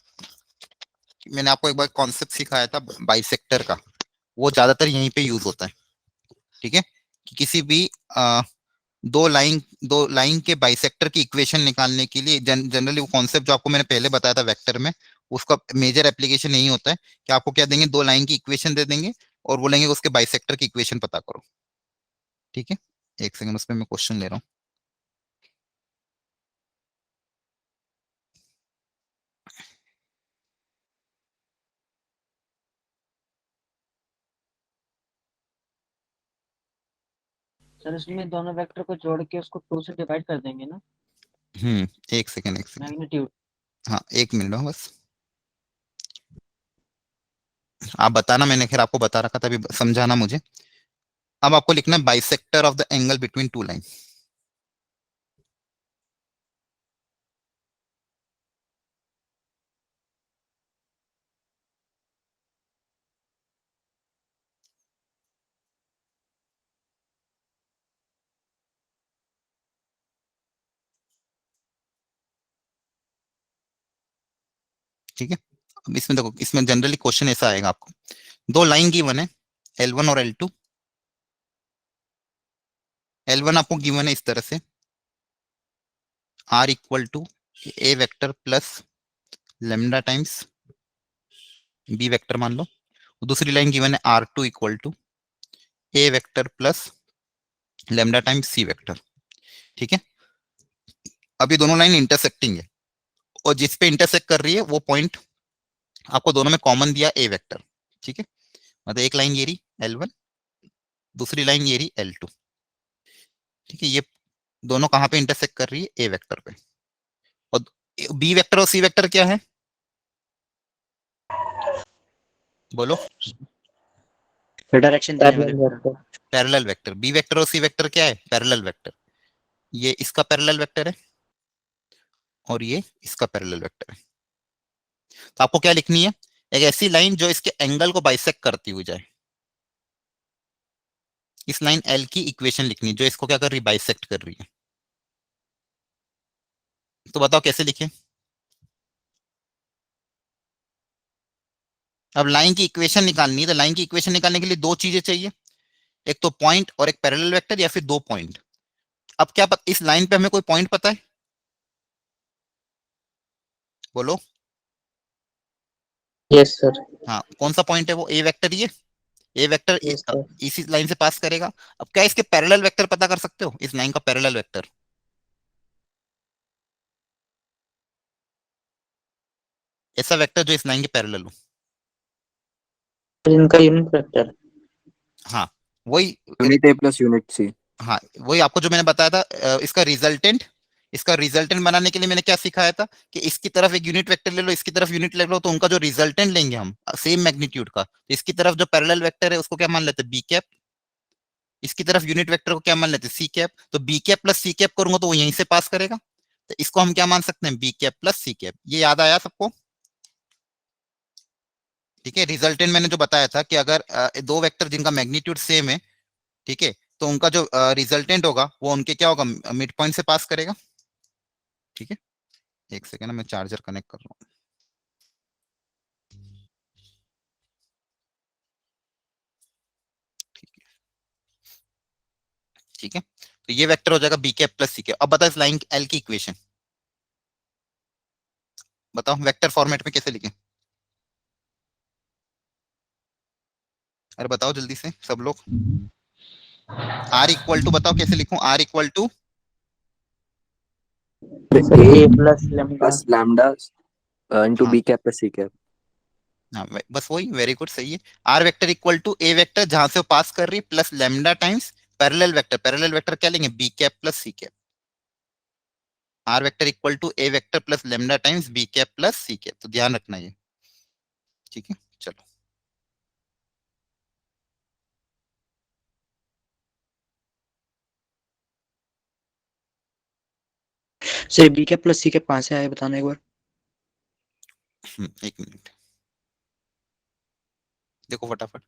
मैंने आपको एक बार कॉन्सेप्ट सिखाया था बाइसेक्टर का, वो ज्यादातर यहीं पे यूज होता है। ठीक है, कि किसी भी दो लाइन के बाइसेक्टर की इक्वेशन निकालने के लिए जनरली वो कॉन्सेप्ट जो आपको मैंने पहले बताया था वेक्टर में, उसका मेजर एप्लीकेशन यही होता है कि आपको क्या देंगे, दो लाइन की इक्वेशन दे देंगे और बोलेंगे उसके बाइसेक्टर की इक्वेशन पता करो। ठीक है, एक सेकंड, उसमें मैं क्वेश्चन ले रहा हूँ। सर इसमें दोनों वेक्टर को जोड़ के उसको 2 से डिवाइड कर देंगे ना, एक सेकंड, एक सेकंड। मैग्नीट्यूड। हाँ, एक मिनट हो बस, आप बताना, मैंने खैर आपको बता रखा था, अभी समझाना मुझे। अब आपको लिखना है bisector of the angle between two line. ठीक है, अब इसमें देखो, इसमें जनरली क्वेश्चन ऐसा आएगा आपको, दो लाइन गिवन है L1 और L2। L1 आपको गिवन है इस तरह से, R equal to A vector plus lambda times B vector मान लो। दूसरी लाइन गिवन है R2 equal to A vector plus lambda times C vector. ठीक है, अब ये दोनों लाइन इंटरसेक्टिंग है, और जिस पे इंटरसेक्ट कर रही है वो पॉइंट आपको दोनों में कॉमन दिया ए वेक्टर। ठीक है, मतलब एक लाइन ये रही L1, दूसरी लाइन ये रही L2। ठीक है, ये दोनों कहां पे इंटरसेक्ट कर रही है, ए वेक्टर पे। और बी वेक्टर और सी वेक्टर क्या है, बोलो? डायरेक्शन देने वाले पैरेलल वेक्टर। बी वेक्टर और सी वेक्टर क्या है, पैरेलल वेक्टर। ये इसका पैरेलल वेक्टर है और ये इसका पैरेलल वेक्टर है। तो आपको क्या लिखनी है, एक ऐसी लाइन जो इसके एंगल को बाइसेक्ट करती हुई जाए। इस लाइन L की इक्वेशन लिखनी जो इसको क्या कर रही है, बाइसेक्ट कर रही है। तो बताओ कैसे लिखें? अब लाइन की इक्वेशन निकालनी है, तो लाइन की इक्वेशन निकालने के लिए दो चीजें चाहिए, एक तो पॉइंट और एक पैरेलल वेक्टर, या फिर दो पॉइंट। अब क्या इस लाइन पे हमें कोई पॉइंट पता है, बोलो? Yes sir. हाँ, कौन सा पॉइंट है वो, ए वेक्टर। ये ए वेक्टर यस सर। इसी लाइन से पास करेगा। अब क्या इसके पैरेलल वेक्टर पता कर सकते हो, इस लाइन का पैरेलल वेक्टर? ऐसा वेक्टर जो इस लाइन के पैरेलल हो। इनका यूनिट वेक्टर। हाँ, वही unit a plus unit C. हाँ, वही आपको जो मैंने बताया था, इसका रिजल्टेंट बनाने के लिए मैंने क्या सिखाया था कि इसकी तरफ एक यूनिट वेक्टर ले लो, इसकी तरफ यूनिट ले लो, तो उनका जो रिजल्टेंट लेंगे हम सेम मैग्नीट्यूड का, तो इसकी तरफ जो पैरेलल वेक्टर है उसको क्या मान लेते हैं, बी कैप। इसकी तरफ यूनिट वेक्टर को क्या मान लेते हैं, सी कैप। तो B cap plus C cap करूंगा तो वो यहीं से पास करेगा, तो इसको हम क्या मान सकते हैं, B cap plus C cap. ये याद आया सबको? ठीक है, रिजल्टेंट मैंने जो बताया था कि अगर दो वेक्टर जिनका मैग्नीट्यूड सेम है, ठीक है, तो उनका जो रिजल्टेंट होगा वो उनके क्या होगा, मिड पॉइंट से पास करेगा। ठीक है, एक सेकेंड मैं चार्जर कनेक्ट कर रहा हूँ। ठीक है, तो ये वेक्टर हो जाएगा B cap plus C cap. अब बताओ इस लाइन एल की इक्वेशन बताओ, वेक्टर फॉर्मेट में कैसे लिखें? अरे बताओ जल्दी से सब लोग। आर इक्वल टू बताओ कैसे लिखूं, R equal to A plus lambda plus lambda into हाँ। B cap plus C cap. हाँ बस वही, वेरी गुड, सही है। R vector equal to A vector जहां से वो पास कर रही है plus lambda times parallel vector. Parallel vector क्या लेंगे, B cap plus C cap. R vector equal to A vector plus lambda times B cap plus C cap. तो ध्यान रखना ये। ठीक है, चलो sir B cap plus C cap कहाँ से आया बताना एक बार। एक मिनट देखो फटाफट।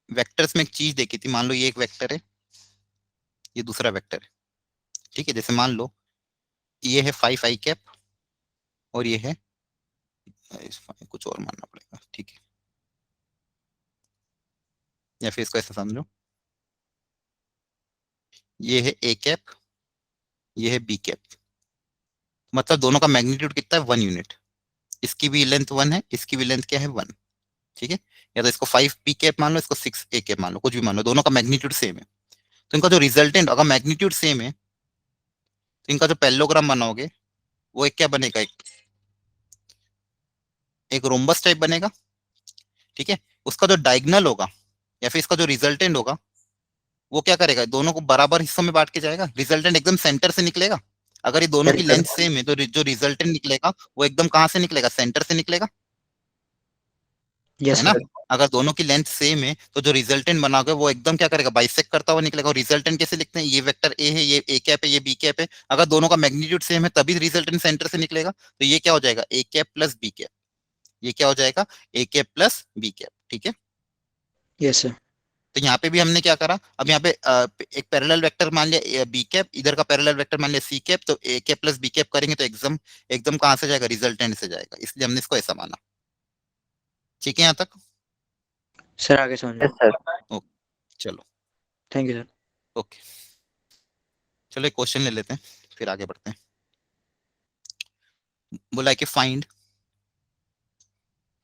वेक्टर्स में एक चीज देखी थी, मान लो ये एक वेक्टर है, ये दूसरा वेक्टर है। ठीक है, जैसे मान लो ये है 5 आई कैप और ये है कुछ और मानना पड़ेगा। ठीक है, या फिर इसको ऐसा समझो, ये है ए कैप, ये है बी कैप। मतलब दोनों का मैग्नीट्यूड कितना है, 1 यूनिट। इसकी भी लेंथ 1 है, इसकी भी लेंथ क्या है, 1। ठीक है, या तो इसको 5 बी कैप मान लो, इसको 6 ए कैप मान लो, कुछ भी मान लो, दोनों का मैग्नीट्यूड सेम है। तो इनका जो रिजल्टेंट अगर मैग्नीट्यूड सेम है तो इनका जो पैरेललोग्राम बनाओगे वो एक क्या बनेगा, एक रोम्बस टाइप बनेगा। ठीक है, उसका जो डायगोनल होगा या फिर इसका जो रिजल्टेंट होगा वो क्या करेगा, दोनों को बराबर हिस्सों में बांट के जाएगा। रिजल्टेंट एकदम सेंटर से निकलेगा। अगर ये दोनों की लेंथ सेम है तो जो रिजल्टेंट निकलेगा वो एकदम कहां से निकलेगा, सेंटर से निकलेगा, यस है ना? सर। अगर दोनों की लेंथ सेम है तो जो रिजल्टेंट बनाओगे वो एकदम क्या करेगा, बाइसेक्ट करता हुआ निकलेगा। और रिजल्टेंट कैसे लिखते हैं, ये वेक्टर ए है, ये ए कैप है, ये बी कैप है। अगर दोनों का मैग्नीट्यूड सेम है तभी रिजल्टेंट सेंटर से निकलेगा। तो ये क्या हो जाएगा, A cap plus B cap. ये क्या हो जाएगा, A cap plus B cap. ठीक है, यस सर। तो यहाँ पे भी हमने क्या करा, अब यहाँ पे एक पैरेलल वेक्टर मान लिया बी कैप, इधर का पैरेलल वेक्टर मान लिया सी कैप। तो A cap plus B cap करेंगे तो एकदम एकदम कहां से जाएगा, रिजल्टेंट से जाएगा, इसलिए हमने इसको ऐसा माना। ठीक है यहाँ तक? सर आगे समझ यस में। सर। चलो थैंक यू सर। ओके, चलो एक क्वेश्चन ले लेते हैं फिर आगे बढ़ते हैं। बोला है कि फाइंड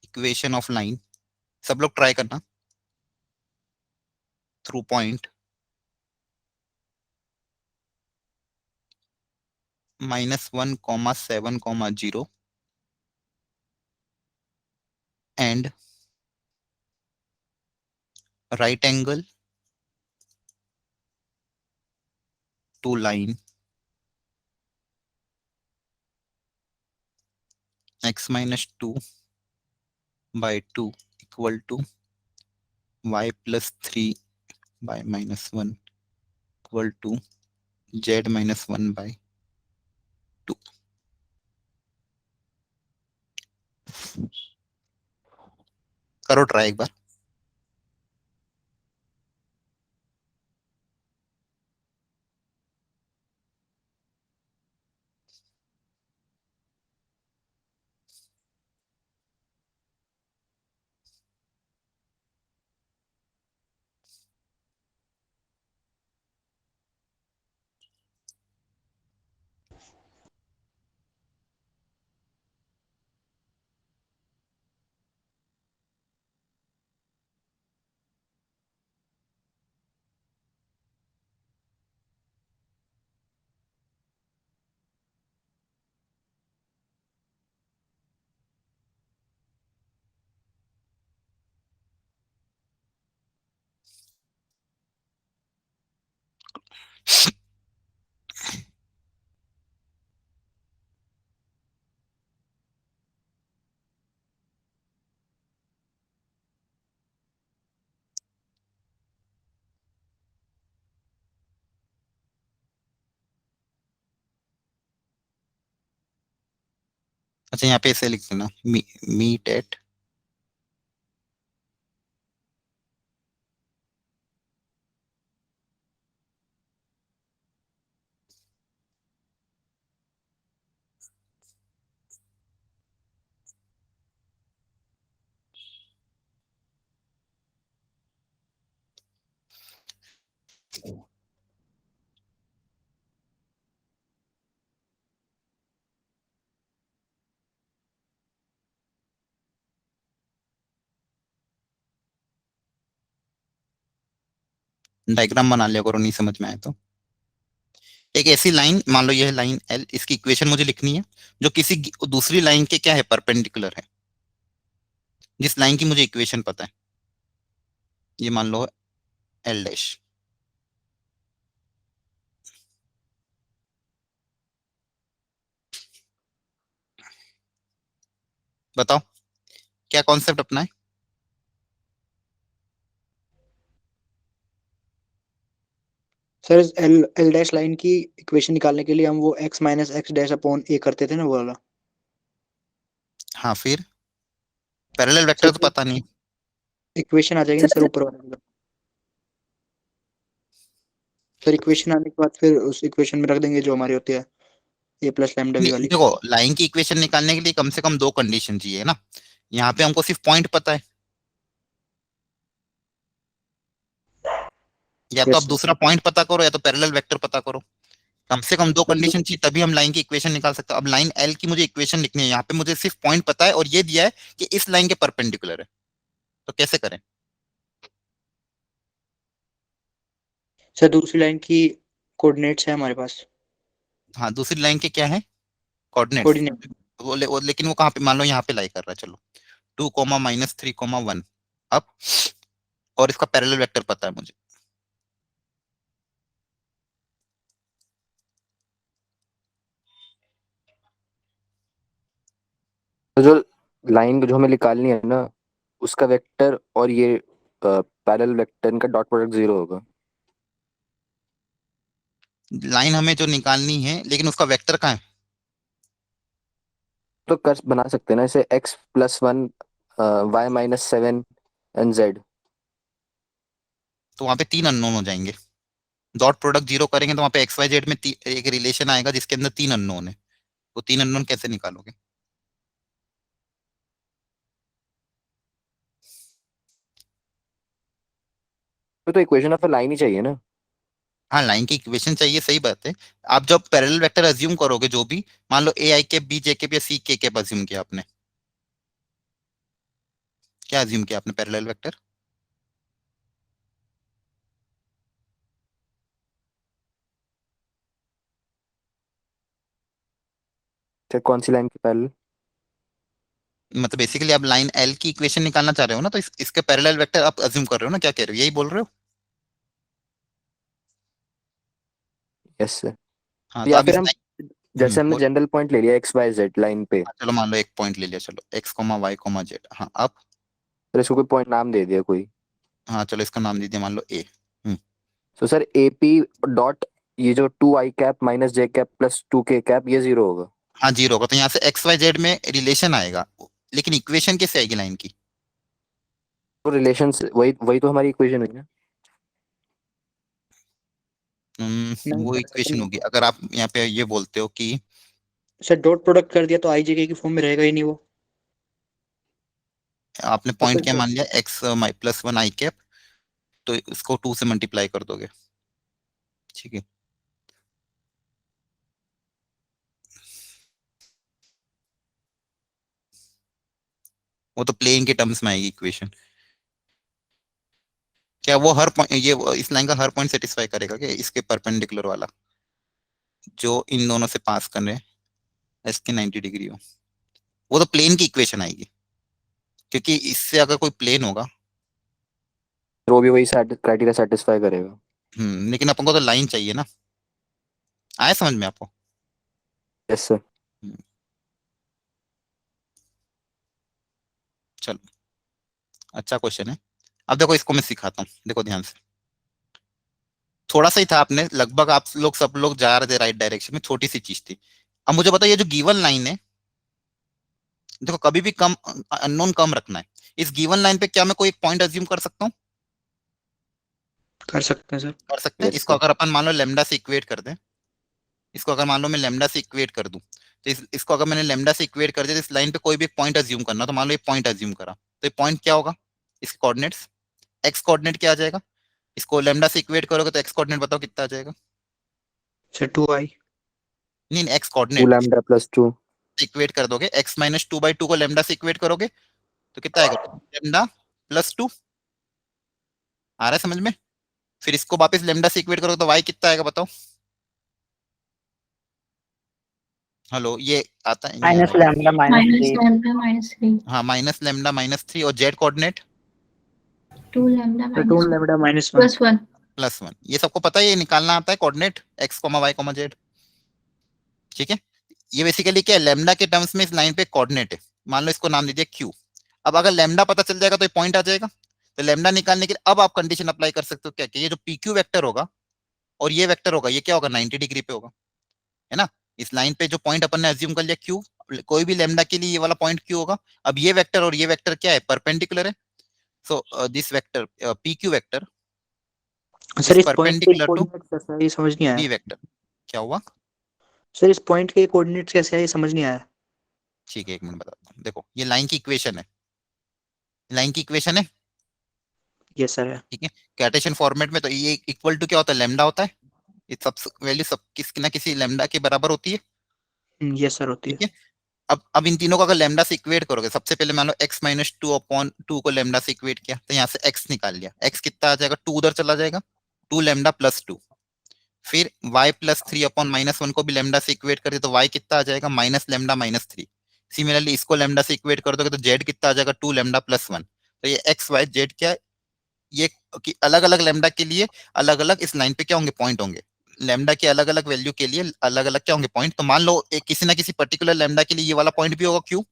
इक्वेशन ऑफ लाइन, सब लोग ट्राई करना, through point -1, 7, 0 and right angle to line x-2/2 equal to y+3/-1 equal to z-1/2। करो ट्राई एक बार। अच्छा यहाँ पे ऐसे लिख देना, मीट एट डायग्राम बना लिया करो, नहीं समझ में आए तो। एक ऐसी लाइन मान लो, यह लाइन एल, इसकी इक्वेशन मुझे लिखनी है जो किसी दूसरी लाइन के क्या है, परपेंडिकुलर है। जिस लाइन की मुझे इक्वेशन पता है, ये मान लो एल डैश। बताओ क्या कॉन्सेप्ट अपना है? Sir L L dash line की इक्वेशन निकालने के लिए हम वो x minus X dash upon A करते थे ना, वो वाला। हाँ फिर पैरेलल वेक्टर तो पता नहीं। इक्वेशन आ जाएगी ना सर सर ऊपर वाले में। सर इक्वेशन आने के बाद फिर उस इक्वेशन में रख देंगे जो हमारी होती है ए प्लस लैम्डा वी नहीं, वाली। देखो लाइन की इक्वेशन निकालने के लिए कम से कम दो कंडीशन चाहिए ना। यहाँ पे हमको सिर्फ पॉइंट पता है, या तो आप यस सर। दूसरा पॉइंट पता करो या तो पैरेलल वेक्टर पता करो। कम से कम दो सर कंडीशन चाहिए तभी हम लाइन की इक्वेशन निकाल सकते हैं। अब लाइन एल की मुझे इक्वेशन लिखनी है, यहाँ पे मुझे सिर्फ पॉइंट पता है और ये दिया है कि इस लाइन के परपेंडिकुलर है, तो कैसे करें? सर दूसरी लाइन की कोऑर्डिनेट्स है हमारे पास। हाँ दूसरी लाइन के क्या है, कोऑर्डिनेट्स। कोऑर्डिनेट। लेकिन वो कहाँ पे, मान लो यहाँ पे लाई कर रहा है, चलो 2, -3, 1 अब, और इसका पैरेलल वेक्टर पता है मुझे। तो जो लाइन जो हमें निकालनी है ना, उसका वेक्टर और ये पैरेलल वेक्टर, इनका डॉट प्रोडक्ट 0 होगा। लाइन हमें जो निकालनी है लेकिन उसका वेक्टर कहाँ है? तो कर बना सकते हैं ना इसे x+1 y-7 एंड z। तो वहां पे तीन अननोन हो जाएंगे। डॉट प्रोडक्ट 0 करेंगे तो वहां पे एक्स वाई जेड में एक रिलेशन आएगा जिसके अंदर तीन अननोन है। वो तीन अननोन कैसे निकालोगे? तो इक्वेशन ऑफ अ लाइन ही चाहिए ना। हाँ, लाइन की इक्वेशन चाहिए, सही बात है। आप जब पैरेलल वेक्टर अज्यूम करोगे, जो भी मान लो ए I cap B J cap या सी के कैप अज्यूम किया आपने, क्या अज्यूम किया आपने पैरेलल वेक्टर? फिर कौन सी लाइन के पैरेलल? मतलब बेसिकली आप लाइन एल की इक्वेशन निकालना चाह रहे हो ना, तो इसके पैरेलल वेक्टर आप अज्यूम कर रहे हो ना, क्या कह रहे हो, यही बोल रहे हो? Yes sir. हाँ, तो या अब फिर इस हम लाइन जैसे हमने जनरल पॉइंट ले लिया एक्स वाई जेड लाइन पे, चलो मान लो एक पॉइंट ले लिया, चलो x comma y comma z. हाँ, अब फिर इसको कोई पॉइंट नाम दे दिया कोई। हाँ चलो इसका नाम दीजिए, मान लो ए। तो सर ए पी डॉट ये जो 2 i cap minus J cap plus 2k cap ये 0 होगा। हाँ, जीरो होगा, तो यहाँ से एक्स वाई जेड में रिलेशन आएगा, लेकिन इक्वेशन कैसे आएगी लाइन की? तो रिलेशन वही वही तो हमारी इक्वेशन हुई ना। नहीं वो सर, ऐसा इक्वेशन नहीं होगी होगा। अगर आप यहाँ पे ये बोलते हो कि सर डॉट प्रोडक्ट कर दिया तो आई जे के की फॉर्म में रहेगा ही नहीं वो। आपने तो पॉइंट फिर क्या तो मान लिया, एक्स माई प्लस वन आई कैप, तो इसको 2 से मल्टीप्लाई कर दोगे, ठीक है। वो तो प्लेन के टर्म्स में आएगी इक्वेशन। क्या वो हर पॉइंट, इस लाइन का हर पॉइंट सेटिस्फाई करेगा क्या, इसके परपेंडिकुलर वाला जो इन दोनों से पास कर रहे हैं, इसके 90 डिग्री हो? वो तो प्लेन की इक्वेशन आएगी, क्योंकि इससे अगर कोई प्लेन होगा। तो वो भी वही क्राइटेरिया सेटिस्फाई करेगा। लेकिन अपन को तो लाइन चाहिए ना, आया समझ में आपको? Yes sir. हम्म, चलो, अच्छा क्वेश्चन है। अब देखो इसको मैं सिखाता हूँ, देखो ध्यान से। थोड़ा सा ही था, आपने लगभग आप लोग सब लोग जा रहे थे राइट डायरेक्शन में, छोटी सी चीज थी। अब मुझे बताइए, जो गिवन लाइन है, देखो कभी भी कम अननोन कम रखना है। इस गिवन लाइन पे क्या मैं कोई एक पॉइंट अज्यूम कर सकता हूँ? कर सकते हैं सर। कर सकते हैं। यस इसको सर। अगर अपन मान लो लेमडा से इक्वेट कर दें, इसको अगर मान लो मैं लेमडा से इक्वेट कर दूं, तो इसको अगर मैंने लेमडा से इक्वेट कर दिया, तो इस लाइन पे कोई भी पॉइंट अज्यूम करना, तो मान लो ये पॉइंट अज्यूम करा, तो ये पॉइंट क्या होगा? इसके कोऑर्डिनेट्स, एक्स कोऑर्डिनेट क्या आ जाएगा? इसको लेमडा से इक्वेट करोगे तो एक्स कोऑर्डिनेट बताओ कितना आ जाएगा? Sir 2i। नहीं, x 2 coordinate lambda plus 2। Equate कर दोगे, एक्स माइनस 2/2 को लेमडा से इक्वेट करोगे तो कितना आएगा? Lambda plus 2। आ रहा है समझ में? फिर इसको वापस लेमडा से इक्वेट करोगे तो वाई कितना आएगा बताओ? हेलो, ये आता है नहीं आ माइनस रहा है? Lambda minus 3। -λ-3 हाँ, माइनस लेमडा -3, और जेड कोऑर्डिनेट 2λ सर 2 -1 लैम्डा -1। +1 +1। ये सबको पता है, ये निकालना आता है coordinate x comma y comma z, ठीक है। ये बेसिकली क्या है, लेमडा के टर्म्स में इस लाइन पे कोऑर्डिनेट है। मान लो इसको नाम दीजिए क्यू। अब अगर लेमडा पता चल जाएगा तो ये पॉइंट आ जाएगा। तो लेमडा निकालने के लिए अब आप कंडीशन अप्लाई कर सकते हो, क्या कि ये जो पी क्यू वेक्टर होगा और ये वेक्टर होगा, ये क्या होगा, 90 डिग्री पे होगा, है ना। इस लाइन पे जो पॉइंट अपन ने अज्यूम कर लिया क्यू, कोई भी लेमडा के लिए ये वाला पॉइंट क्यू होगा। अब ये वेक्टर और ये वेक्टर क्या है, परपेंडिकुलर है। So this vector P Q vector sir is इस पॉइंट के परपेंडिकुलर टू कोऑर्डिनेट्स कैसे आए ये समझ नहीं आया। B vector. क्या हुआ? सर इस पॉइंट के कोऑर्डिनेट्स कैसे आए ये समझ नहीं आया। ठीक है, एक मिनट बताता हूँ। देखो ये लाइन की इक्वेशन है, लाइन की इक्वेशन है, यस सर है। ठीक है। कार्टेशियन फॉर्मेट में तो ये इक्वल टू क्या होता है, लेमडा होता है। ये सब वैल्यू सब किसी ना किसी लेमडा के बराबर होती है, यस सर होती ठीक है। है। अब इन तीनों को अगर लेमडा से इक्वेट करोगे, सबसे पहले मान लो एक्स माइनस 2/2 को लेमडा से इक्वेट किया, तो यहाँ से एक्स निकाल लिया, एक्स कितना आ जाएगा, 2 उधर चला जाएगा, 2 लेमडा प्लस 2। फिर y +3/-1 को भी लेमडा से इक्वेट कर दिया, तो y कितना आ जाएगा, माइनस लेमडा -3। सिमिलरली इसको लेमडा से इक्वेट कर दोगे तो z कितना आ जाएगा, 2 लेमडा +1। तो ये एक्स वाई जेड क्या है, ये कि अलग अलग लेमडा के लिए अलग अलग इस लाइन पे क्या होंगे, पॉइंट होंगे। लेमडा के अलग अलग वैल्यू के लिए अलग अलग क्या होंगे, पॉइंट। तो मान लो एक किसी ना किसी पर्टिकुलर लेमडा के लिए ये वाला पॉइंट भी होगा क्यू,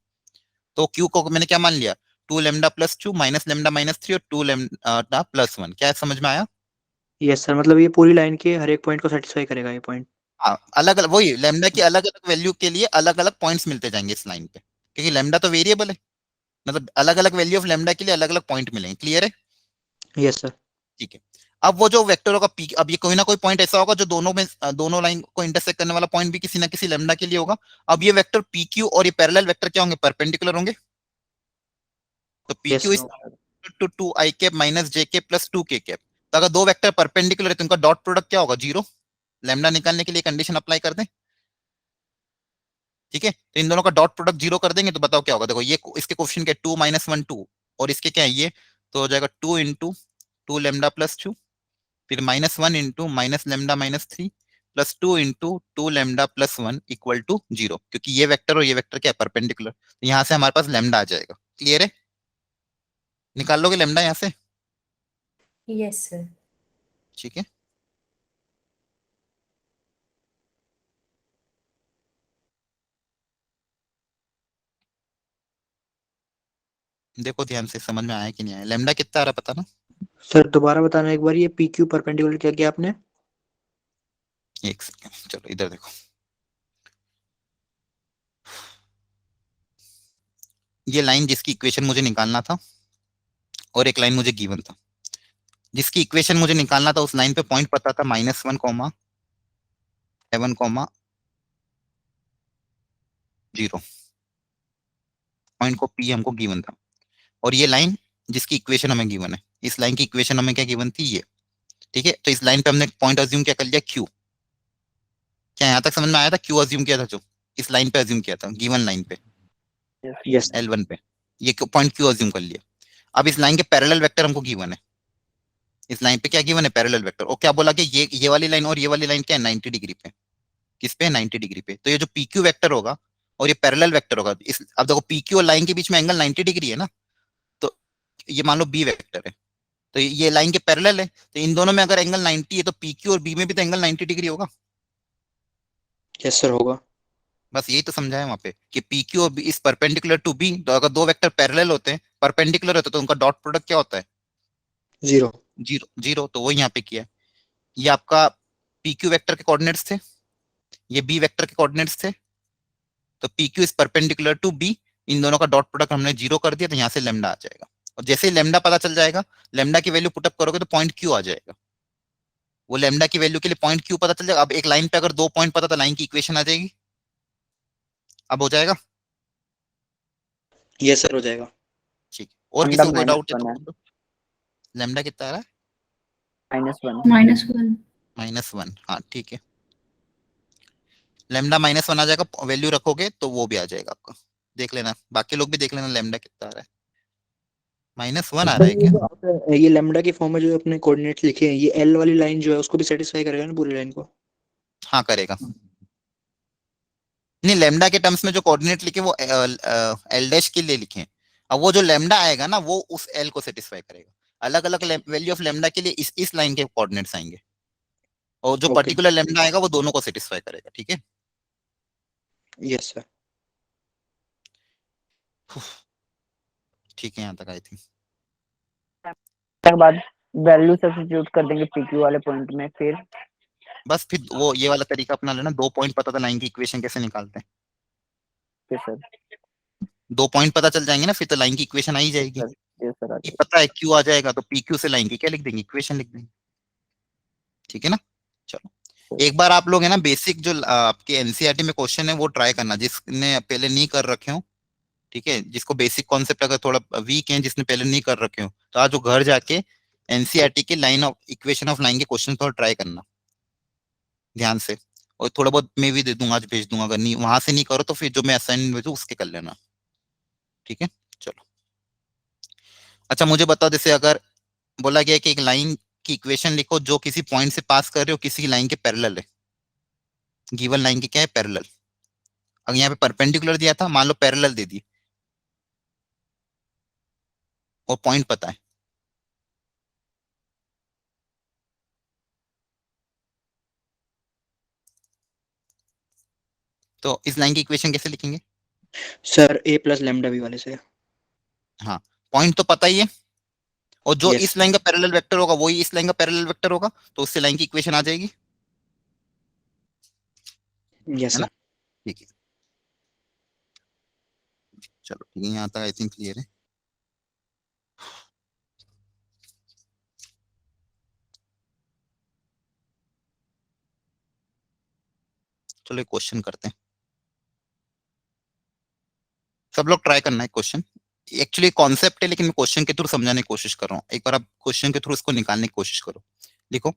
तो क्यू को मैंने क्या मान लिया, 2 लेमडा +2 माइनस लेमडा -3 और 2 लेमडा +1। क्या समझ में आया? यस सर, मतलब ये पूरी लाइन के हर एक पॉइंट को सेटिस्फाई करेगा ये पॉइंट। हाँ, अलग अलग वही लेमडा की अलग अलग वैल्यू के लिए अलग अलग पॉइंट्स मिलते जाएंगे इस लाइन पे, क्योंकि लेमडा तो वेरिएबल है, मतलब अलग अलग वैल्यू ऑफ लेमडा के लिए अलग अलग पॉइंट मिलेंगे। क्लियर है? Yes sir. ठीक है। अब वो जो वेक्टर होगा पी, अब ये कोई ना कोई पॉइंट ऐसा होगा जो दोनों में दोनों लाइन को इंटरसेक्ट करने वाला पॉइंट भी किसी ना किसी लेमडा के लिए होगा। अब ये वेक्टर पी क्यू और ये पैरेलल वेक्टर क्या होंगे, परपेंडिकुलर होंगे। तो P yes Q is sir. Two 2 i cap minus J K plus 2 के कैप। तो अगर दो वेक्टर परपेंडिकुलर है तो उनका डॉट प्रोडक्ट क्या होगा? 0। लैम्डा निकालने के लिए कंडीशन अप्लाई कर दें, ठीक है। तो इन दोनों का डॉट प्रोडक्ट 0 कर देंगे तो बताओ क्या होगा? देखो ये इसके कोएफिशिएंट क्या है? 2 - 1 2, और इसके क्या है ये? तो हो जाएगा 2 × 2 लैम्डा प्लस 2, फिर -1 × minus lambda minus 3 plus 2 × 2 lambda plus 1 equal to 0, क्योंकि ये वेक्टर और ये वेक्टर क्या है? परपेंडिकुलर। तो यहाँ से हमारे पास लैम्डा आ जाएगा। क्लियर है? निकाल लोगे लैम्डा यहाँ से? Yes sir. ठीक है। देखो ध्यान से, समझ में आया कि नहीं आया? लैम्डा कितना आ रहा पता ना? सर दोबारा बताना एक बार, ये पी क्यू परपेंडिकुलर क्या किया आपने? एक सेकंड, चलो इधर देखो। ये लाइन जिसकी इक्वेशन मुझे निकालना था, और एक लाइन मुझे गिवन था। जिसकी इक्वेशन मुझे निकालना था उस लाइन पे पॉइंट पता था -1, 7, 0। पॉइंट को पी हमको गिवन था। और ये लाइन जिसकी इक्वेशन हमें गिवन है, इस लाइन की इक्वेशन हमें क्या गिवन थी? ये। ठीक है, तो इस लाइन पे हमने पॉइंट अज्यूम क्या कर लिया? क्यू। क्या यहाँ तक समझ में आया था? क्यू अज्यूम किया था, जो इस लाइन पे अज्यूम किया था, गिवन लाइन पे यस। L1 पे, ये पॉइंट क्यू अज्यूम कर लिया। अब इस लाइन के पैरेलल वेक्टर हमको गिवन है। इस लाइन पे क्या गिवन है? Parallel vector. और क्या बोला कि ये वाली लाइन और ये वाली लाइन क्या है? 90 डिग्री पे। किस पे? 90 डिग्री पे। तो ये जो PQ वेक्टर होगा और ये पैरेलल वेक्टर होगा, इस अब देखो PQ और लाइन के बीच में एंगल 90 डिग्री है ना, तो ये मान लो B वेक्टर है, तो ये लाइन के पैरेलल है, तो इन दोनों में अगर एंगल 90 है तो PQ और B में भी तो एंगल 90 डिग्री होगा। यस सर होगा। बस यही तो समझाया वहां पे कि PQ और B is perpendicular to B। तो अगर दो वेक्टर पैरेलल होते हैं, परपेंडिकुलर होते हैं, तो उनका डॉट प्रोडक्ट क्या होता है? 0। 0 0। तो वो यहाँ पे किया है। ये आपका PQ वेक्टर के कोऑर्डिनेट्स थे, ये B वेक्टर के कोऑर्डिनेट्स थे। तो PQ is perpendicular to B, इन दोनों का डॉट प्रोडक्ट हमने 0 कर दिया, तो यहाँ से लेमडा आ जाएगा। और जैसे ही लेमडा पता चल जाएगा, लेमडा की वैल्यू पुटअप करोगे तो पॉइंट Q आ जाएगा। वो लेमडा की वैल्यू के लिए पॉइंट Q पता चल जाएगा। अब एक लाइन पे अगर 2 पॉइंट पता तो लाइन की इक्वेशन आ जाएगी। अब हो जाएगा? यस सर हो जाएगा। ठीक है। और किसी को कोई डाउट है तो पूछो। लेमडा कितना आ रहा है? -1 -1। हाँ ठीक है, लेमडा -1 आ जाएगा। वैल्यू रखोगे तो वो भी आ जाएगा आपका। देख लेना, बाकी लोग भी देख लेना लेमडा कितना आ रहा है। -1 आ रहा सर है ये क्या? जो आप ये लैम्डा की फॉर्म में जो अपने कोऑर्डिनेट्स लिखे हैं, ये एल वाली लाइन जो है उसको भी सेटिस्फाई करेगा ना, पूरी लाइन को? हाँ करेगा। नहीं, लेमडा के टर्म्स में जो कोऑर्डिनेट लिखे वो एल डैश के लिए लिखे हैं। अब वो जो लेमडा आएगा ना, वो उस एल को सेटिस्फाई करेगा। अलग अलग वैल्यू ऑफ लेमडा के लिए इस लाइन के कोऑर्डिनेट्स आएंगे, और जो ओके। पर्टिकुलर लेमडा आएगा वो दोनों को सेटिस्फाई करेगा। ठीक है। Yes sir. ठीक है, यहाँ तक आई थी। तक बाद वैल्यू सब्स्टिट्यूट कर देंगे पीक्यू वाले पॉइंट में, फिर बस फिर वो ये वाला तरीका अपना लेना। 2 पॉइंट पता था, लाइन की इक्वेशन कैसे निकालते हैं? फिर सर 2 पॉइंट पता चल जाएंगे ना, फिर तो लाइन की इक्वेशन आ ही जाएगी। सर ये सर आ ये जाएगा। पता है क्यू आ जाएगा, तो PQ से लाइन की क्या लिख देंगे? इक्वेशन लिख देंगे। ठीक है ना? चलो एक बार आप लोग है ना, बेसिक जो आपके एनसीईआरटी में क्वेश्चन है वो ट्राई करना, जिसने पहले नहीं कर रखे हो। ठीक है, जिसको बेसिक कॉन्सेप्ट अगर थोड़ा वीक है, जिसने पहले नहीं कर रखे हो, तो आज वो घर जाके एनसीईआरटी के line of equation of line के क्वेश्चन थोड़ा ट्राई करना ध्यान से। और थोड़ा बहुत मैं भी दे दूंगा, आज भेज दूंगा। अगर नहीं वहां से नहीं करो तो फिर जो मैं असाइनमेंट भेजू उसके कर लेना। ठीक है, चलो। अच्छा मुझे बताओ, जैसे अगर बोला गया कि एक लाइन की इक्वेशन लिखो जो किसी पॉइंट से पास कर रहे हो, किसी लाइन के पैरेलल है। गिवन लाइन के क्या है? पैरेलल। अगर यहाँ पे परपेंडिकुलर दिया था, मान लो पैरेलल दे दी और पॉइंट पता है, तो इस लाइन की इक्वेशन कैसे लिखेंगे? सर ए प्लस लैम्डा बी वाले से। हाँ, पॉइंट तो पता ही है, और जो यस इस लाइन का पैरेलल वेक्टर होगा वही इस लाइन का पैरेलल वेक्टर होगा, तो उससे लाइन की इक्वेशन आ जाएगी। यस है ना? सर। ठीक है, चलो ठीक है, यहाँ तक आई थिंक क्लियर है। चलो एक क्वेश्चन करते हैं, सब लोग ट्राई करना है क्वेश्चन। एक्चुअली कॉन्सेप्ट है, लेकिन मैं क्वेश्चन के थ्रू समझाने की कोशिश कर रहा हूँ। एक बार आप क्वेश्चन के थ्रू इसको निकालने की कोशिश करो। लिखो,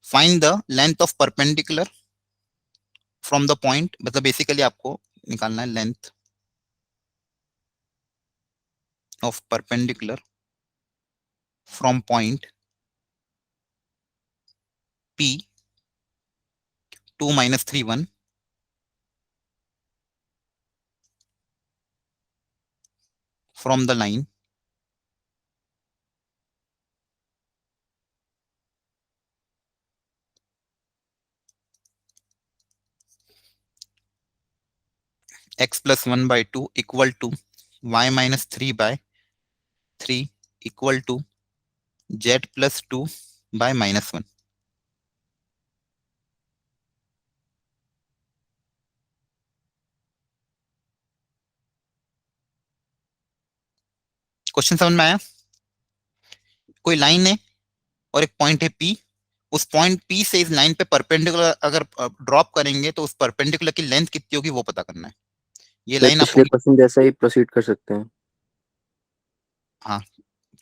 find the length of perpendicular from the point, मतलब बेसिकली आपको निकालना है length of perpendicular from point P 2 - 3 1 from the line x plus 1 by 2 equal to y minus 3 by 3 equal to z plus 2 by minus 1। Question समझ में आया? कोई line है और एक पॉइंट है P, उस पॉइंट P से इस लाइन पे परपेंडिकुलर अगर ड्रॉप करेंगे तो उस परपेंडिकुलर की लेंथ कितनी होगी वो पता करना है। ये सर लाइन आपको पिछले क्वेश्चन जैसा ही प्रोसीड कर सकते हैं। हाँ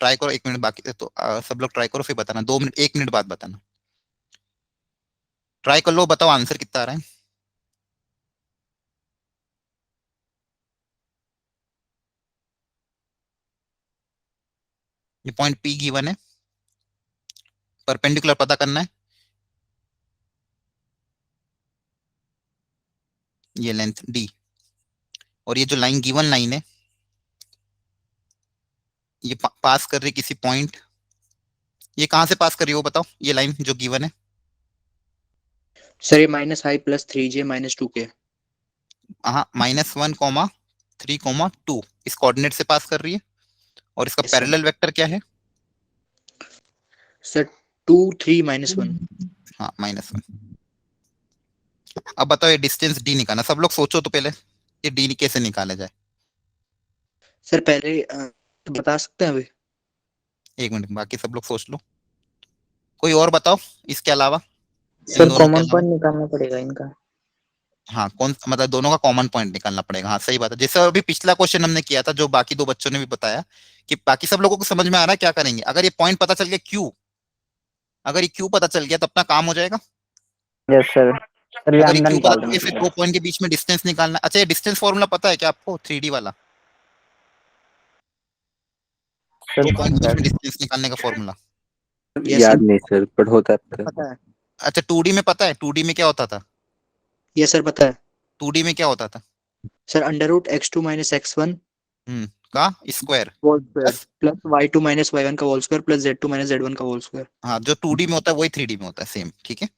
ट्राई करो, 1 मिनट बाकी है तो सब लोग ट्राई करो, फिर बताना 2 मिनट 1 मिनट बाद बताना। ट्राई कर लो, बताओ आंसर कितना आ रहा है। ये पॉइंट P गिवन है, परपेंडिकुलर पता करना है, ये लेंथ D, और ये जो लाइन गिवन लाइन है ये पास कर रही किसी पॉइंट, ये कहां से पास कर रही हो बताओ, ये लाइन जो गिवन है। सर ये -i + 3j - 2k। हाँ -1, 3, 2 इस कोऑर्डिनेट से पास कर रही है, और इसका Yes, sir. पैरेलल वेक्टर क्या है? सर 2 3 -1। हाँ -1। अब बताओ ये डिस्टेंस D निकालना, सब लोग सोचो तो पहले ये D कैसे निकाला जाए। सर पहले बता सकते हैं अभी? 1 मिनट बाकी सब लोग सोच लो, कोई और बताओ इसके अलावा, इन सर दोनों के कॉमन अलावा। पॉइंट निकालना पड़ेगा इनका। हाँ कौन, मतलब दोनों का कॉमन पॉइंट निकालना पड़ेगा। हाँ सही बात है, जैसे अभी पिछला क्वेश्चन हमने किया था जो बाकी 2 बच्चों ने भी बताया कि बाकी सब लोगों को समझ में आ रहा है क्या करेंगे। अगर ये पॉइंट पता चल गया Q, अगर ये Q पता चल गया तो अपना काम हो जाएगा। यस सर, सर अगर ये लैम्डा Q निकाल पता, देंगे फिर सीधा। 2 पॉइंट के बीच में डिस्टेंस निकालना। अच्छा ये डिस्टेंस फॉर्मूला पता है क्या आपको, 3D वाला, सर 2 पॉइंट के बीच में डिस्टेंस निकालने का फॉर्मूला? Yes, याद sir. नहीं सर, बट होता है पता है। पता है। अच्छा 2D में पता है, 2D में क्या होता था? यस सर पता है। 2D में क्या होता था? सर √x2 - x1 का square whole square plus, plus y2 - y1 का whole square plus z2 - z1 का होल स्क्वायर। हाँ जो 2D में होता है वही 3D में होता है, सेम। ठीक है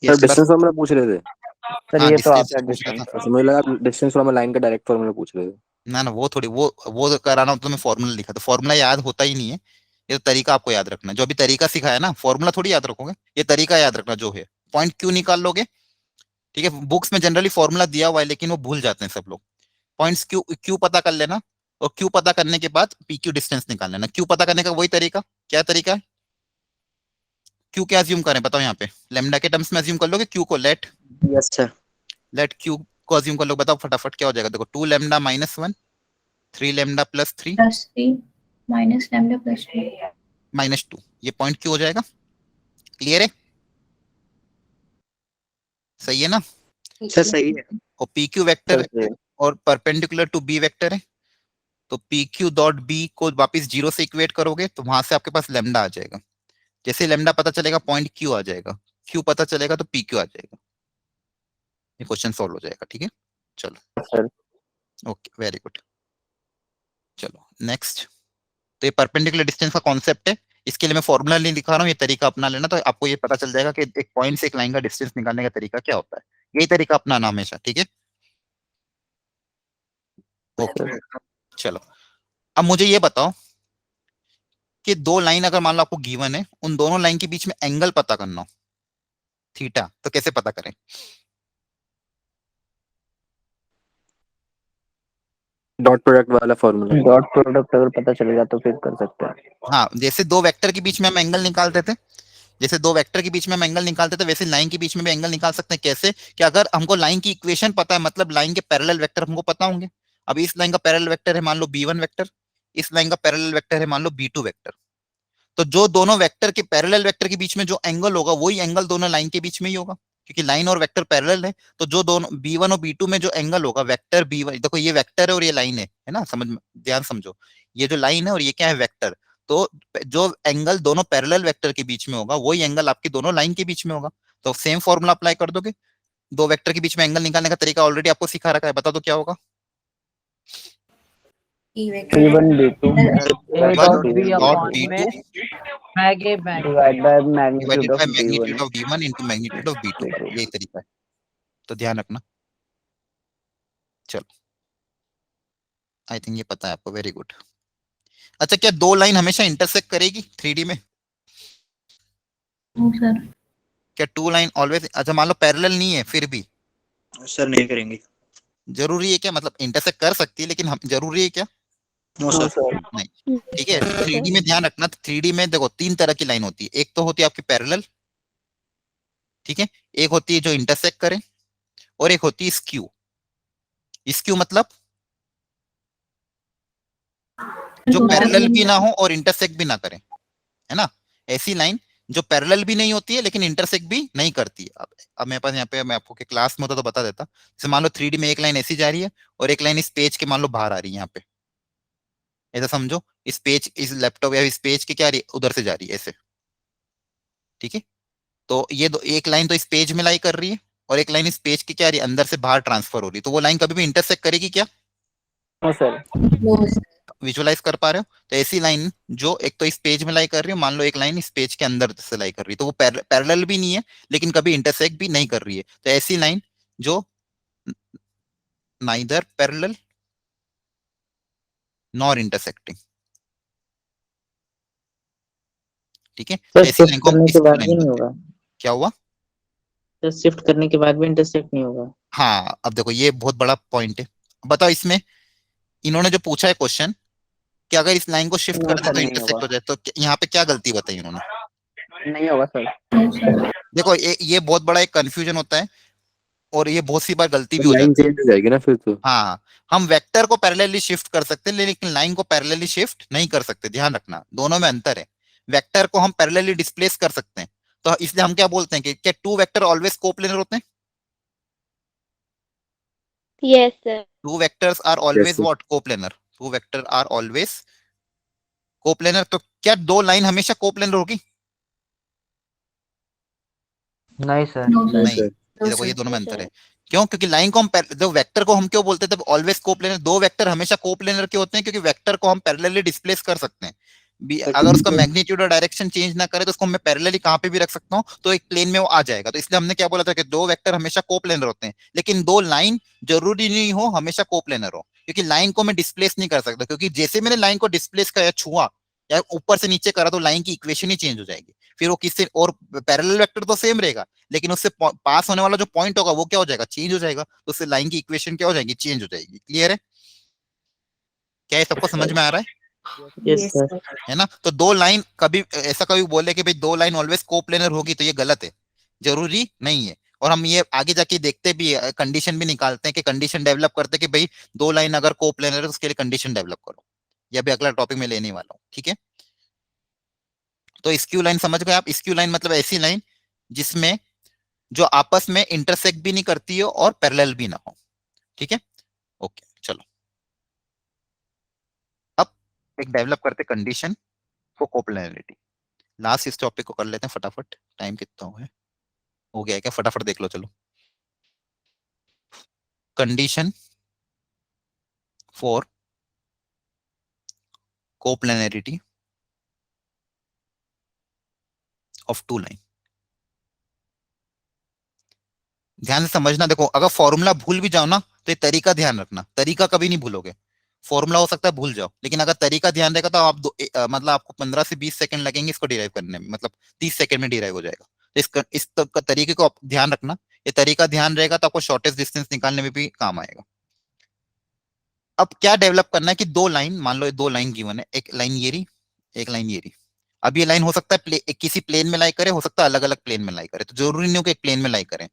सर यस डिस्टेंस फार्मूला पूछ रहे थे। सर हाँ ये तो डिस्टेंस आपका पूछ रहा डिस्टेंस था। है। अच्छा मुझे लगा डिस्टेंस फ्रॉम अ लाइन का डायरेक्ट फार्मूला पूछ रहे थे। ना ना वो थोड़ी, वो कराना होता तो मैं फॉर्मूला लिखा, तो फॉर्मूला याद होता ही नहीं है, ये तो तरीका आपको याद रखना है। जो अभी तरीका सिखाया ना, फॉर्मूला थोड़ी याद रखोगे, ये तरीका याद रखना जो है। पॉइंट क्यू निकाल लोगे, ठीक है, बुक्स में जनरली फॉर्मूला दिया हुआ है लेकिन वो भूल जाते हैं सब लोग। पॉइंट्स क्यू क्यू पता कर लेना, और क्यू पता करने के बाद पी क्यू डिस्टेंस निकाल लेना। क्यू पता करने का वही तरीका, क्या तरीका है? क्यू क्या अज्यूम करें बताओ, यहाँ पे लेमडा के टर्म्स में अज्यूम कर लोगे क्यू को, यस सर। लेट क्यू को अज्यूम कर लो, बताओ फटाफट क्या हो जाएगा। देखो 2 लैम्डा -1 3 लैम्डा +3 +3 माइनस लैम्डा +2 -2, ये पॉइंट क्यू हो जाएगा। क्लियर है? सही है ना? सर सही है। और पी क्यू वेक्टर और परपेंडिकुलर टू बी वेक्टर है, तो पी क्यू डॉट बी को वापस 0 से इक्वेट करोगे तो वहां से आपके पास लेमडा आ जाएगा। जैसे लेमडा पता चलेगा पॉइंट क्यू आ जाएगा, क्यू पता चलेगा तो पी क्यू आ जाएगा। ये क्वेश्चन सॉल्व हो जाएगा। ठीक है चलो, सर ओके वेरी गुड। चलो नेक्स्ट, तो ये परपेंडिकुलर डिस्टेंस का कॉन्सेप्ट है, इसके लिए मैं फॉर्मूला नहीं दिखा रहा हूँ, ये तरीका अपना लेना, तो आपको ये पता चल जाएगा कि एक पॉइंट से एक लाइन का डिस्टेंस निकालने का तरीका क्या होता है। यही तरीका अपनाना हमेशा। ठीक है ओके चलो, अब मुझे ये बताओ कि 2 लाइन अगर मान लो आपको गिवन है, उन दोनों लाइन के बीच में एंगल पता करना हो थीटा, तो कैसे पता करें? डॉट प्रोडक्ट वाला फार्मूला। डॉट प्रोडक्ट अगर पता चलेगा तो फिर कर सकते हैं। हाँ जैसे 2 वेक्टर के बीच में हम एंगल निकालते थे, जैसे 2 वेक्टर के बीच में हम एंगल निकालते थे, वैसे लाइन के बीच में भी एंगल निकाल सकते हैं। कैसे? कि अगर हमको लाइन की इक्वेशन पता है, मतलब लाइन के पैरेलल वेक्टर हमको पता होंगे। अब इस लाइन का पैरेलल वेक्टर है मान लो b1 वेक्टर, इस लाइन का पैरेलल वेक्टर है मान लो b2 वेक्टर। तो जो दोनों वेक्टर के पैरेलल वेक्टर के बीच में जो एंगल होगा वही एंगल दोनों लाइन के बीच में ही होगा, क्योंकि लाइन और वेक्टर पैरेलल है। तो जो दोनों b1 और b2 में जो एंगल होगा वेक्टर b1, देखो ये वेक्टर है और ये लाइन है ना, समझ ध्यान समझो, ये जो लाइन है और ये क्या है वेक्टर। तो जो एंगल दोनों पैरेलल वेक्टर के बीच में होगा वही एंगल आपकी दोनों लाइन के बीच में होगा। तो सेम फॉर्मूला अप्लाई कर दोगे, दो वेक्टर के बीच में एंगल निकालने का तरीका ऑलरेडी आपको सिखा रखा है, बता दो क्या होगा। E vector P1 B2 A One dot B dot upon B2 में mag A mag divide by divided magnitude by of magnitude B1 of b1 into magnitude of b2, यही तरीका है, तो ध्यान रखना। चलो आई थिंक ये पता है आपको, वेरी गुड। अच्छा, क्या दो लाइन हमेशा इंटरसेक्ट करेगी 3D में? No sir. क्या टू लाइन ऑलवेज, अच्छा मान लो पैरेलल नहीं है फिर भी सर नहीं करेंगे। जरूरी है क्या, मतलब इंटरसेक्ट कर सकती है लेकिन हम जरूरी है क्या? No sir. नहीं, ठीक है। 3D में ध्यान रखना, 3D में देखो तीन तरह की लाइन होती है, एक तो होती है आपकी पैरेलल, ठीक है, एक होती है जो इंटरसेक्ट करे, और एक होती है स्क्यू। स्क्यू मतलब जो पैरेलल भी ना हो और इंटरसेक्ट भी ना करे, है ना, ऐसी लाइन जो पैरेलल भी नहीं होती है लेकिन इंटरसेक्ट भी नहीं करती है। अब मेरे पास यहाँ पे, मैं आपको क्लास में होता तो बता देता, जैसे मान लो 3D में एक लाइन ऐसी जा रही है और एक लाइन इस पेज के मान लो बाहर आ रही है, यहाँ पे ऐसा समझो, इस पेज, इस लैपटॉप या इस पेज के क्या रही है, उधर से जा रही है ऐसे, ठीक है। तो ये एक लाइन तो इस पेज में लाई कर रही है और एक लाइन इस पेज की क्या रही है, अंदर से बाहर ट्रांसफर हो रही है, तो वो लाइन कभी भी इंटरसेक्ट करेगी क्या? No sir. No, sir. Visualise कर पा रहे हो? तो ऐसी लाइन जो एक तो इस पेज में लाई कर रही है, मान लो एक लाइन इस पेज के अंदर से लाई कर रही है, तो वो पैरेलल भी नहीं है लेकिन कभी इंटरसेक्ट भी नहीं कर रही है, तो ऐसी लाइन जो नाइदर पैरेलल नॉर इंटरसेक्टिंग, ठीक है। सर ऐसी लाइन शिफ्ट को हम करने के बाद स्क्यू भी लाइन नहीं बोलते हैं। होगा, क्या हुआ? सर शिफ्ट करने के बाद भी इंटरसेक्ट नहीं होगा। हाँ, अब देखो ये बहुत बड़ा पॉइंट है, बताओ इसमें इन्होंने जो पूछा है क्वेश्चन कि अगर इस लाइन को शिफ्ट No, कर दे sir, तो नहीं इंटरसेक्ट होगा। हो जाए, तो यहाँ पे क्या गलती बताई इन्होंने? नहीं होगा सर। No sir. देखो ये बहुत बड़ा एक कंफ्यूजन होता है और ये बहुत सी बार गलती भी हो लाइन जाती है। चेंज हो जाएगी ना फिर तो। हाँ, हम वेक्टर को पैरेलली शिफ्ट कर सकते हैं लेकिन लाइन को पैरेलली शिफ्ट नहीं कर सकते, ध्यान रखना, दोनों में अंतर है। वेक्टर को हम पैरेलली डिस्प्लेस कर सकते हैं, तो इसलिए हम क्या बोलते हैं कि क्या टू वेक्टर ऑलवेज कोप्लेनर होते हैं? Yes, sir. Two vectors are always sir. What? Coplanar. Two vector are always coplanar. तो क्या दो लाइन हमेशा कोप्लेनर होगी? नहीं सर। No sir. नहीं, No, ये देखो ये sir. दोनों में अंतर है। क्यों? क्योंकि लाइन को हम जो वेक्टर को हम क्यों बोलते थे ऑलवेज कोप्लेनर, दो वेक्टर हमेशा कोप्लेनर के होते हैं क्योंकि वेक्टर को हम पैरेलली डिस्प्लेस कर सकते हैं। अगर उसका मैग्नीट्यूड और डायरेक्शन चेंज ना करे तो उसको मैं पैरेलली कहां पे भी रख सकता हूं तो एक प्लेन में वो आ जाएगा। तो इसलिए हमने क्या बोला था कि दो वेक्टर हमेशा कोप्लेनर होते हैं, लेकिन दो लाइन जरूरी नहीं हो हमेशा कोप्लेनर हो, क्योंकि लाइन को मैं डिस्प्लेस नहीं कर सकता, क्योंकि जैसे मैंने लाइन को डिस्प्लेस किया, छुआ या ऊपर से नीचे करा तो लाइन की इक्वेशन ही चेंज हो जाएगी। फिर वो किससे, और पैरेलल वेक्टर तो सेम रहेगा लेकिन उससे पास होने वाला जो पॉइंट होगा वो क्या हो जाएगा, चेंज हो जाएगा, तो उससे लाइन की इक्वेशन क्या हो जाएगी, चेंज हो जाएगी। क्लियर है? क्या ये सबको समझ में आ रहा है? Yes Yes, sir. sir. है ना। तो दो लाइन कभी ऐसा कभी बोले कि भाई दो लाइन ऑलवेज कोप्लेनर होगी, तो ये गलत है, जरूरी नहीं है। और हम ये आगे जाके देखते भी, कंडीशन भी निकालते हैं कि कंडीशन डेवलप करते हैं कि भाई दो लाइन अगर कोप्लेनर है तो उसके लिए कंडीशन डेवलप करो। यह भी अगला टॉपिक में लेने वाला हूँ, ठीक है। तो स्क्यू लाइन समझ गए आप? स्क्यू लाइन मतलब ऐसी लाइन जिसमें जो आपस में इंटरसेक्ट भी नहीं करती हो और पैरेलल भी ना हो, ठीक है। ओके, चलो अब एक डेवलप करते कंडीशन फॉर कोप्लेनरिटी। लास्ट इस टॉपिक को कर लेते हैं फटाफट, टाइम कितना हुआ है, हो गया है क्या? फटाफट देख लो चलो। Condition for coplanarity of two line. ध्यान से समझना, देखो अगर फॉर्मूला भूल भी जाओ ना तो ये तरीका ध्यान रखना, तरीका कभी नहीं भूलोगे। फॉर्मूला हो सकता है भूल जाओ लेकिन अगर तरीका ध्यान रहेगा तो आप मतलब आपको 15 से 20 सेकंड लगेंगे इसको डिराइव करने में, मतलब 30 सेकंड में डिराइव हो जाएगा। तो इस तरीके को ध्यान रखना, ये तरीका ध्यान रहेगा तो आपको शॉर्टेस्ट डिस्टेंस निकालने में भी काम आएगा। अब क्या डेवलप करना है कि दो लाइन, मान लो दो लाइन गिवन है, एक लाइन ये रही, एक लाइन ये रही। अब ये लाइन हो सकता है किसी प्लेन में लाई करे, हो सकता है अलग अलग प्लेन में लाई करे, तो जरूरी नहीं हो कि एक प्लेन में लाई करें।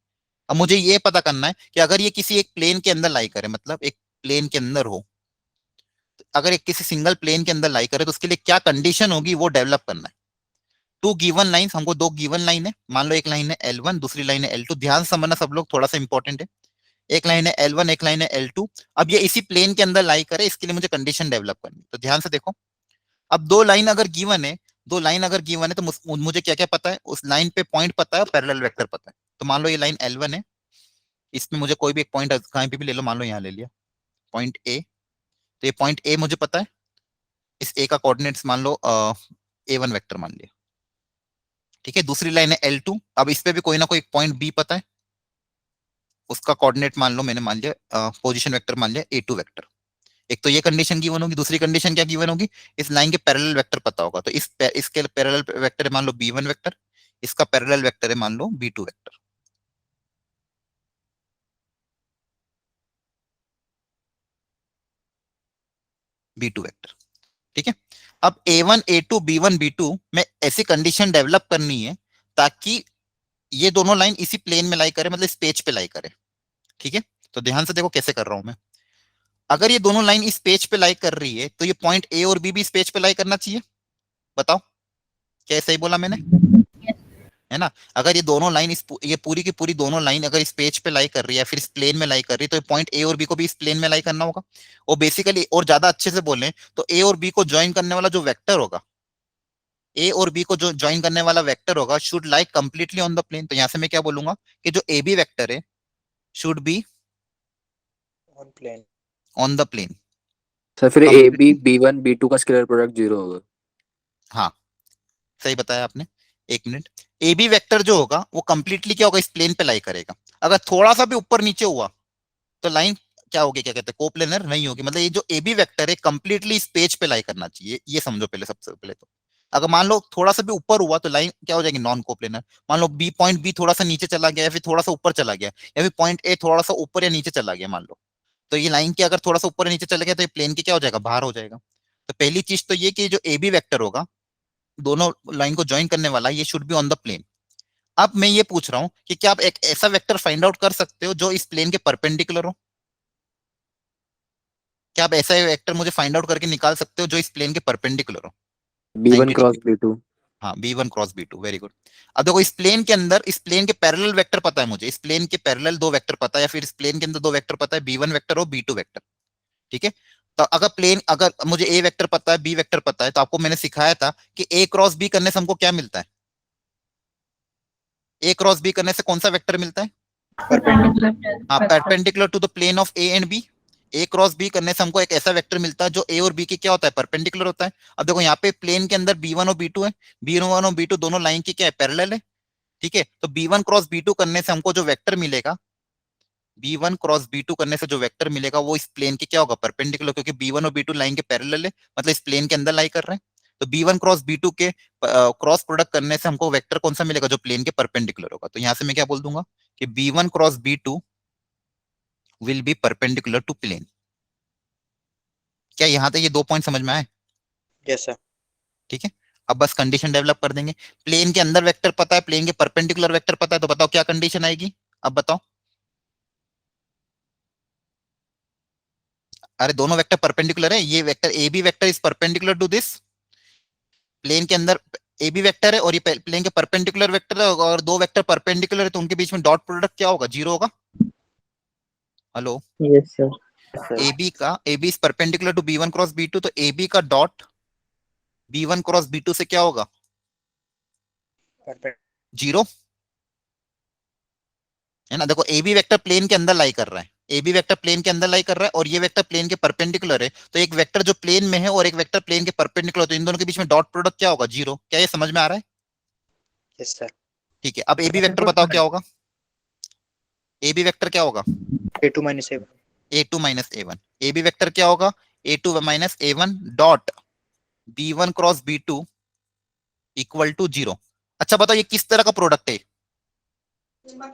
अब मुझे ये पता करना है कि अगर ये किसी एक प्लेन के अंदर लाई करे, मतलब एक प्लेन के अंदर हो, अगर एक किसी सिंगल प्लेन के अंदर लाई करे तो उसके लिए क्या कंडीशन होगी वो डेवलप करना है। टू गिवन लाइंस, हमको दो गिवन लाइन है, मान लो एक लाइन है L1 दूसरी लाइन है L2, ध्यान से समझना सब लोग, थोड़ा सा इंपॉर्टेंट है। एक लाइन है L1 एक लाइन है L2, अब ये इसी प्लेन के अंदर लाई करे, इसके लिए मुझे कंडीशन डेवलप करनी है। तो ध्यान से देखो, अब दो लाइन अगर गिवन है, दो लाइन अगर गिवन है तो मुझे क्या क्या पता है, उस लाइन पे पॉइंट पता है और पैरेलल वेक्टर पता है। तो मान लो ये लाइन L1 है, इसमें मुझे कोई भी एक पॉइंट कहीं पे भी ले लो, मान लो यहाँ ले लिया पॉइंट ए, तो ये पॉइंट ए मुझे पता है, इस ए का कोऑर्डिनेट्स मान लो A1 वेक्टर मान लिया, ठीक है। दूसरी लाइन है L2, अब इस पे भी कोई ना कोई पॉइंट बी पता है, उसका कोऑर्डिनेट मान लो मैंने मान लिया पोजीशन वेक्टर मान लिया A2 वेक्टर। एक तो ये कंडीशन गिवन होगी, दूसरी कंडीशन क्या गिवन होगी, इस लाइन के पैरेलल वेक्टर पता होगा, तो इसके पैरेलल वेक्टर है मान लो B1 वेक्टर, इसका पैरेलल वेक्टर है मान लो B2 वेक्टर। B2 वेक्टर, ठीक है। अब A1 A2 B1 B2 में ऐसी कंडीशन डेवलप करनी है ताकि ये दोनों लाइन इसी प्लेन में लाई करे, मतलब इस पेज पे लाई करे, ठीक है। तो ध्यान से देखो कैसे कर रहा हूं मैं, अगर ये दोनों लाइन इस पेज पे लाई कर रही है तो ये पॉइंट ए और बी भी इस पेज पे लाई करना चाहिए, बताओ क्या सही बोला मैंने, है ना। अगर ये दोनों लाइन ये पूरी की पूरी दोनों लाइन अगर इस पेज पे लाई कर रही है फिर इस प्लेन में लाई कर रही है, तो पॉइंट ए और बी को भी इस प्लेन में लाई करना होगा। और बेसिकली और ज्यादा अच्छे से बोलें तो ए और बी को ज्वाइन करने वाला जो वेक्टर होगा, ए और बी को जो ज्वाइन करने वाला वेक्टर होगा should lie completely on the plane. तो यहां से मैं क्या बोलूंगा कि जो ए बी वेक्टर है should be on plane, on the plane. Sir फिर ए बी B1 B2 का स्केलर प्रोडक्ट 0 होगा। हाँ सही बताया आपने, एक मिनट। ए बी वेक्टर जो होगा वो कंप्लीटली क्या होगा, इस प्लेन पे लाई करेगा, अगर थोड़ा सा भी ऊपर नीचे हुआ तो लाइन क्या होगी, क्या कहते हैं, कोप्लेनर नहीं होगी। मतलब ये जो ए बी वेक्टर है कंप्लीटली इस पेज पे लाई करना चाहिए, ये समझो पहले, सबसे पहले तो अगर मान लो थोड़ा सा भी ऊपर हुआ तो लाइन क्या हो जाएगी, नॉन कोप्लेनर। मान लो बी पॉइंट बी थोड़ा सा नीचे चला गया या फिर थोड़ा सा ऊपर चला गया, या फिर पॉइंट ए थोड़ा सा ऊपर या नीचे चला गया मान लो, तो ये लाइन के अगर थोड़ा सा ऊपर या नीचे चला गया तो ये प्लेन के क्या हो जाएगा, बाहर हो जाएगा। तो पहली चीज तो ये कि जो ए बी वेक्टर होगा दोनों लाइन को ज्वाइन करने वाला, ये should be on the plane. अब मैं ये पूछ रहा हूं कि क्या आप एक ऐसा वेक्टर फाइंड आउट कर सकते हो जो इस प्लेन के परपेंडिकुलर हो, क्या आप ऐसा वेक्टर मुझे फाइंड आउट करके निकाल सकते हो जो इस प्लेन के परपेंडिकुलर हो। B1 cross B2। हाँ B1 cross B2, very good. अब देखो इस प्लेन के अंदर इस प्लेन के पैरेलल वेक्टर पता है मुझे, इस प्लेन के पैरेलल दो वेक्टर पता है, या फिर इस प्लेन के अंदर दो वेक्टर पता है, B1 वेक्टर और B2 वेक्टर, ठीक है। तो अगर मुझे ए वेक्टर पता है बी वेक्टर पता है, तो आपको मैंने सिखाया था कि ए क्रॉस बी करने से हमको क्या मिलता है, ए क्रॉस बी करने से कौन सा वेक्टर मिलता है, हाँ perpendicular to the plane of A and B. A cross B करने से हमको एक ऐसा वेक्टर मिलता है जो ए और बी के क्या होता है, परपेंडिकुलर होता है। अब देखो यहाँ पे प्लेन के अंदर B1 और B2 है, B1 और B2 दोनों लाइन की क्या है, पैरेलल है, ठीक है। तो B1 क्रॉस B2 करने से हमको जो वेक्टर मिलेगा, B1 क्रॉस B2 करने से जो वेक्टर मिलेगा वो इस प्लेन के क्या होगा, परपेंडिकुलर, क्योंकि B1 और B2 लाइन के पैरेलल है, मतलब इस प्लेन के अंदर लाई कर रहे हैं। तो B1 क्रॉस B2 के क्रॉस प्रोडक्ट करने से हमको वेक्टर कौन सा मिलेगा, जो प्लेन के परपेंडिकुलर होगा। तो यहां से मैं क्या बोल दूंगा कि B1 cross B2 will be perpendicular to plane. क्या यहां तक ये दो पॉइंट समझ में आए? Yes sir. ठीक है, अब बस कंडीशन डेवलप कर देंगे। प्लेन के अंदर वेक्टर पता है, प्लेन के परपेंडिकुलर वेक्टर पता है, तो बताओ क्या कंडीशन आएगी, अब बताओ। अरे दोनों वेक्टर परपेंडिकुलर है, ये vector A B vector is perpendicular to this, plane के अंदर ए बी वेक्टर है और ये प्लेन के परपेंडिकुलर वेक्टर है, और दो वेक्टर परपेंडिकुलर है तो उनके बीच में डॉट प्रोडक्ट क्या होगा, जीरो होगा। Hello, yes sir, A B is perpendicular to B1 cross B2, तो ए बी का डॉट B1 क्रॉस B2 से क्या होगा, जीरो, है ना। देखो ए बी वेक्टर प्लेन के अंदर लाई कर रहा है, ए बी वेक्टर प्लेन के अंदर लाई कर रहा है और ये वेक्टर प्लेन के परपेंडिकुलर है, तो एक वेक्टर जो प्लेन में है और एक वेक्टर प्लेन के परपेंडिकुलर, तो इन दोनों के बीच में डॉट प्रोडक्ट क्या होगा, जीरो। क्या ये समझ में आ रहा है? Yes sir. ठीक है, अब ए बी वेक्टर बताओ क्या होगा, ए बी वेक्टर क्या होगा, A2 minus A1, A2 minus A1। A B vector क्या होगा, A2 minus A1 dot B1 cross B2 equal to zero. अच्छा बताओ ये किस तरह का प्रोडक्ट है,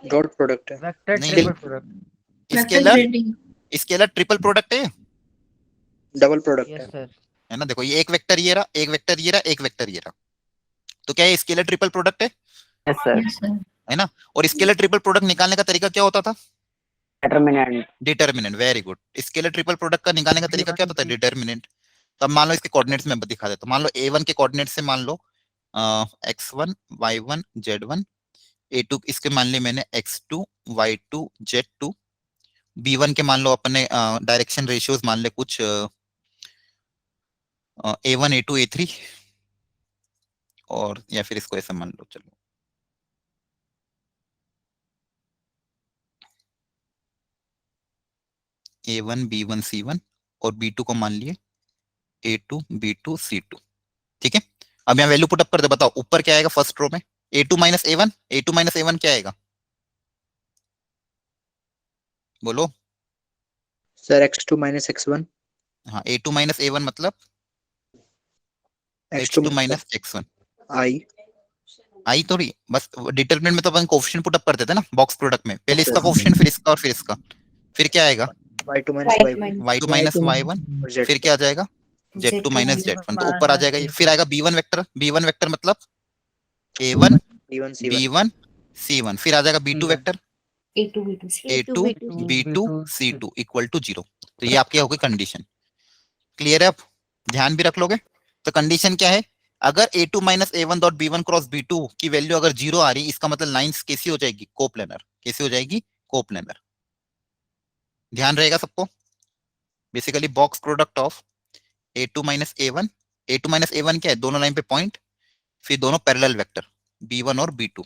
डॉट प्रोडक्ट है। वेक्टर नहीं, triple product. Scalar triple product है, डबल प्रोडक्ट यस है। सर। है ना। देखो ये एक वेक्टर ये रहा, एक वेक्टर ये रहा, एक वेक्टर ये रहा, तो क्या ये स्केलर ट्रिपल प्रोडक्ट है यस सर। है ना। और स्केलर ट्रिपल प्रोडक्ट निकालने का तरीका क्या होता था, determinant determinant, very good. Scalar triple product का निकालने का तरीका क्या होता है? डिटर्मिनेंट। तो अब मान लो इसके कोऑर्डिनेट्स में दिखा देता हूं। मान लो a1 के कोऑर्डिनेट से मान लो x1 y1 z1, a2 इसके मान लिए मैंने x2 y2 z2, b1 के मान लो अपने डायरेक्शन रेशियोज मान ले कुछ a1 a2 a3, और या फिर इसको ऐसे मान लो, चलो a1 b1 c1 और b2 को मान लिए a2 b2 c2। ठीक है, अब यहाँ वैल्यू पुट अप कर दे, बताओ ऊपर क्या आएगा फर्स्ट रो में? a2 minus a1, a2 minus a1 क्या आएगा? बोलो। सर x2 माइनस x1, हाँ, a2 माइनस a1 मतलब x2 h2 minus x1। i आई थोड़ी, बस डिटरमिनेंट में तो अपन कोएफिशिएंट पुट अप करते थे ना बॉक्स प्रोडक्ट में, पहले इसका अच्छा। कोएफिशिएंट फिर इसका और फिर इसका, फिर क्या आएगा? y2 minus Right y1 minus y2 minus y1, और z फिर क्या आ जाएगा? z2 माइनस z1, तो ऊपर आ जाएगा ये। फिर आएगा b1 वेक्टर, b1 वेक्टर मतलब a1 b1 c1 b1 c1, फिर आ जाएगा b2 vector A2 B2 C. a2 b2 c2 equal to 0। तो ये आपकी हो गई कंडीशन। क्लियर है? अब ध्यान भी रख लोगे। तो कंडीशन क्या है? अगर a2 minus a1 dot b1 cross b2 की वैल्यू अगर 0 आ रही, इसका मतलब लाइंस कैसी हो जाएगी? कोप्लेनर। कैसी हो जाएगी? कोप्लेनर। ध्यान रहेगा सबको। Basically box product of a2 minus a1, a2 minus a1 क्या है? दोनों लाइन पे पॉइंट, फिर दोनों पैरेलल वेक्टर b1 और b2।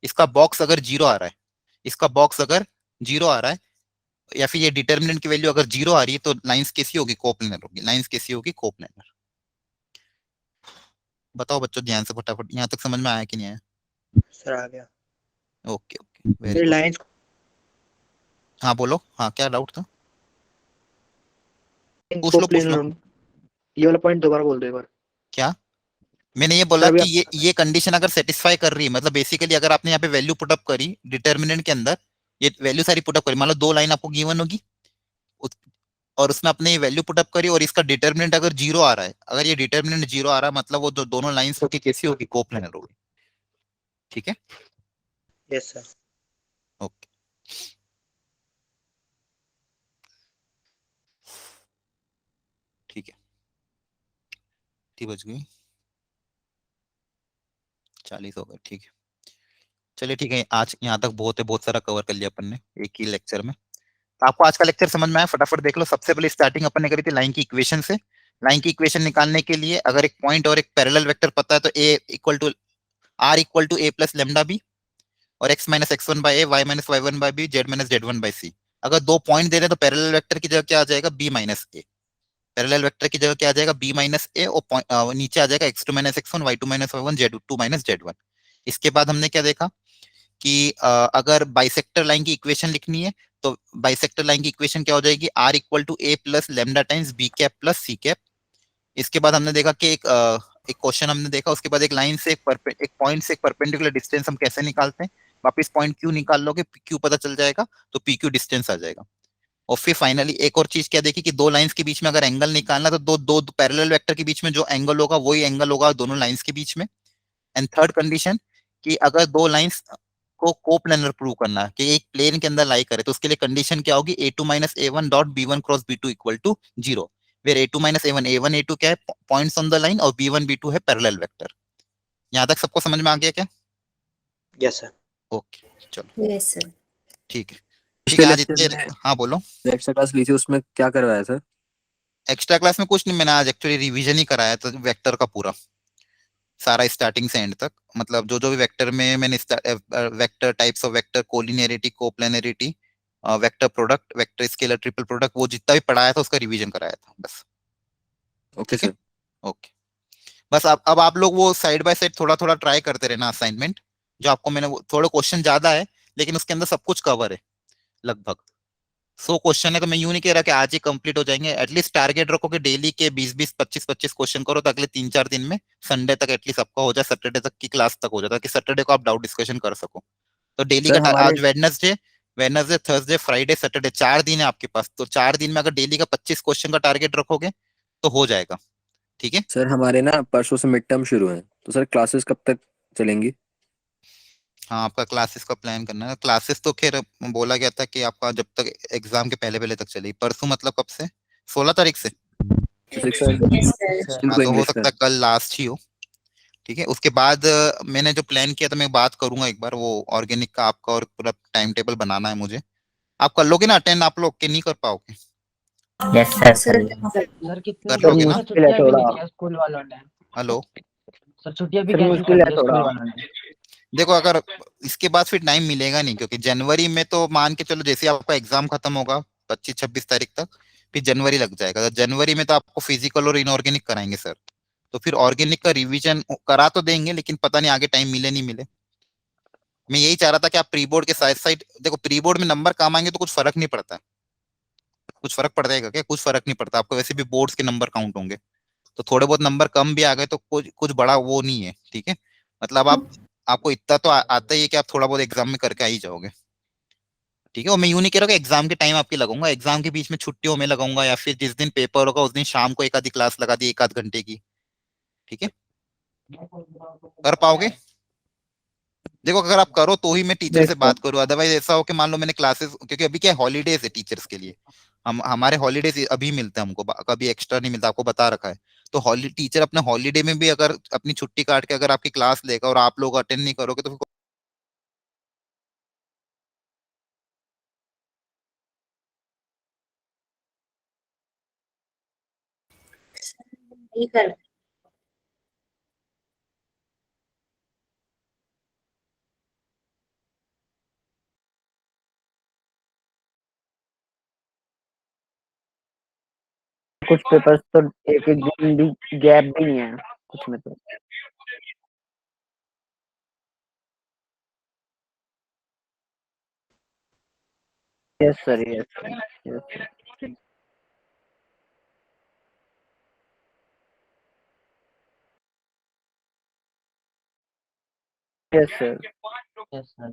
इसका बॉक्स अगर 0 आ रहा है, इसका बॉक्स अगर 0 आ रहा है, या फिर ये डिटर्मिनेंट की वैल्यू अगर 0 आ रही है, तो लाइंस कैसी होगी? कोप्लेनर होगी। लाइंस कैसी होगी? कोप्लेनर। बताओ बच्चों ध्यान से फटाफट, यहाँ तक समझ में आया कि नहीं आया? सर आ गया। Okay okay, very sir good. Lines हाँ बोलो, हाँ क्या डाउट था? पूछ लो पूछ लो। ये वाला पॉइंट दोबारा बोल दो एक बार। क्या मैंने ये बोला सर, अभी कि ये कंडीशन अगर सेटिस्फाई कर रही है, मतलब बेसिकली अगर आपने यहाँ पे वैल्यू पुटअप करी डिटर्मिनेंट के अंदर, ये वैल्यू सारी पुटअप करी, मान लो दो लाइन आपको गिवन होगी और उसमें आपने ये वैल्यू पुटअप करी और इसका डिटर्मिनेंट अगर 0 आ रहा है, अगर ये डिटर्मिनेंट 0 आ रहा है, मतलब वो जो दोनों लाइंस होगी कैसी होगी? कोप्लेनर होगी। ठीक है, यस सर। ओके। ठीक है, ठीक बच गई 40 हो गए। ठीक है, चलिए ठीक है, आज यहाँ तक बहुत है, बहुत सारा कवर कर लिया अपन ने एक ही लेक्चर में। तो आपको आज का लेक्चर समझ में आया? फटाफट देख लो। सबसे पहले स्टार्टिंग अपन ने करी थी लाइन की इक्वेशन से। लाइन की इक्वेशन निकालने के लिए अगर एक पॉइंट और एक पैरेलल वेक्टर पता है, तो a equal to r equal to a plus lambda B, और x minus x1 by a, y minus y1 by b, z minus z1 by c। अगर दो पॉइंट दे रहे हैं तो पैरेलल वेक्टर की जगह क्या आ जाएगा? b minus a। Parallel vector की जगह क्या आ जाएगा? b माइनस a, और नीचे आ जाएगा x2 minus x1, y2 minus y1, z2 minus z1। इसके बाद हमने क्या देखा कि अगर बाइसेक्टर लाइन की इक्वेशन लिखनी है, तो बाइसेक्टर लाइन की इक्वेशन क्या हो जाएगी? r equal to a plus lambda times b cap plus c cap. इसके बाद हमने देखा कि एक क्वेश्चन हमने देखा, उसके बाद एक लाइन से एक पॉइंट से एक परपेंडिकुलर डिस्टेंस हम कैसे निकालते हैं। वापस पॉइंट क्यू निकाल लोगे, क्यू पता चल जाएगा, तो पी क्यू डिस्टेंस आ जाएगा। और फिर फाइनली एक और चीज क्या देखी कि दो लाइंस के बीच में अगर एंगल निकालना, तो दो पैरेलल वेक्टर के बीच में जो एंगल होगा वही एंगल होगा दोनों लाइंस के बीच में। एंड थर्ड कंडीशन कि अगर दो लाइंस को कोप्लेनर प्रूव करना है कि एक प्लेन के अंदर लाई करे, तो उसके लिए कंडीशन क्या होगी? a2 minus a1 dot b1 cross b2 equal to 0, where a2 minus a1 a2 क्या है? पॉइंट्स ऑन द लाइन, और b1 b2 है पैरेलल वेक्टर। यहाँ तक सबको समझ में आ गया क्या? Yes sir. ओके चलो Yes sir. ठीक है। ठीक पिछले है, आज लेक्चर इतने। में हाँ बोलो। एक्स्ट्रा क्लास ली थी, उसमें क्या करवाया सर? एक्स्ट्रा क्लास में कुछ नहीं, मैंने आज एक्चुअली रिवीजन ही कराया था वेक्टर का पूरा, सारा स्टार्टिंग से एंड तक। मतलब जो जो भी वेक्टर में मैंने vector types of vector, collinearity, coplanarity, vector product, vector scalar, triple product, वो जितना भी पढ़ाया था उसका रिवीजन कराया था बस। ओके ठीक है, सर। ओके। बस अब आप लोग वो साइड बाय साइड थोड़ा थोड़ा ट्राई करते रहना असाइनमेंट। जो आपको मैंने थोड़े क्वेश्चन ज्यादा है, लेकिन उसके अंदर सब कुछ कवर है लगभग। 100 क्वेश्चन है, तो मैं यूं नहीं कह रहा कि आज ही कंप्लीट हो जाएंगे। एटलीस्ट टारगेट रखो कि डेली के 20-20, 25-25 क्वेश्चन करो, तो अगले 3-4 दिन में संडे तक एटलीस्ट आपका हो जाए, सैटरडे तक की क्लास तक हो जाता है, कि सैटरडे को आप डाउट डिस्कशन कर सको। तो डेली सर, का हमारे आज वेडनेसडे, थर्सडे, फ्राइडे, सैटरडे 4 दिन है आपके पास। तो 4 दिन में अगर डेली का 25 क्वेश्चन का टारगेट रखोगे तो हो जाएगा। ठीक है, सर हमारे ना परसों से मिड टर्म शुरू है, तो सर क्लासेस कब तक चलेंगी? हाँ, आपका क्लासेस का प्लान करना है। क्लासेस तो खैर बोला गया था कि आपका जब तक एग्जाम के पहले पहले तक चलेगी। परसों मतलब कब से? 16 तारीख से। Yes, सर हाँ, इनको तो हो इंग्लिश सकता का है कल लास्ट ही हो। ठीक है, उसके बाद मैंने जो प्लान किया था मैं बात करूंगा एक बार, वो ऑर्गेनिक का आपका, और पूरा टाइम टेबल बनाना है मुझे। आप कर लोगे ना अटेंड? आप लोग के नहीं कर पाओगे? सर सर कितने कर सर लोगे ना? सर मुश्किल है छुट्टियां भी थोड़ा। नहीं दिया स्कूल वालों ने। हेलो। सर छुट्टियां भी सर कैंसिल मुश्किल कर है दी थोड़ा। स्कूल वालों ने। देखो, अगर इसके बाद फिर टाइम मिलेगा नहीं, क्योंकि जनवरी में तो मान के चलो जैसे आपका एग्जाम खत्म होगा 25-26 तारीख तक, फिर जनवरी लग जाएगा। तो जनवरी में तो आपको फिजिकल और इनऑर्गेनिक कराएंगे सर। तो फिर ऑर्गेनिक का रिवीजन करा तो देंगे, लेकिन पता नहीं आगे टाइम मिले नहीं मिले। मैं यही चाह रहा था कि आप प्री बोर्ड के साथ साइड देखो, प्री बोर्ड में नंबर कम आएंगे तो कुछ फर्क नहीं पड़ता है। कुछ फर्क पड़ जाएगा क्या? कुछ फर्क नहीं पड़ता, आपको वैसे भी बोर्ड्स के नंबर काउंट होंगे। तो थोड़े बहुत नंबर कम भी आ गए तो कुछ कुछ बड़ा वो नहीं है। ठीक है, मतलब आप, आपको इतना तो आता ही है कि आप थोड़ा बहुत एग्जाम में करके आ ही जाओगे। ठीक है, और मैं यूं नहीं कह रहा कि एग्जाम के टाइम आपकी लगाऊंगा, एग्जाम के बीच में छुट्टियों में लगाऊंगा, या फिर जिस दिन पेपर होगा उस दिन शाम को एक आधी क्लास लगा दी 1 आध घंटे की। ठीक है, कर पाओगे? देखो, अगर आप करो तो ही मैं टीचर से देखता हूँ। बात करूँ, अदरवाइज ऐसा हो कि मान लो मैंने क्लासेस, क्योंकि अभी क्या हॉलीडेज है टीचर्स के लिए। हम हमारे हॉलीडेज अभी मिलते हैं हमको, कभी एक्स्ट्रा नहीं मिलता, आपको बता रखा है। तो टीचर अपने हॉलीडे में भी अगर अपनी छुट्टी काट के अगर आपकी क्लास लेगा और आप लोग अटेंड नहीं करोगे तो फिर ये कर कुछ पेपर्स तो एक एक दिन भी गैप भी नहीं है कुछ में तो। Yes sir, yes sir, yes sir, yes sir. Yes sir.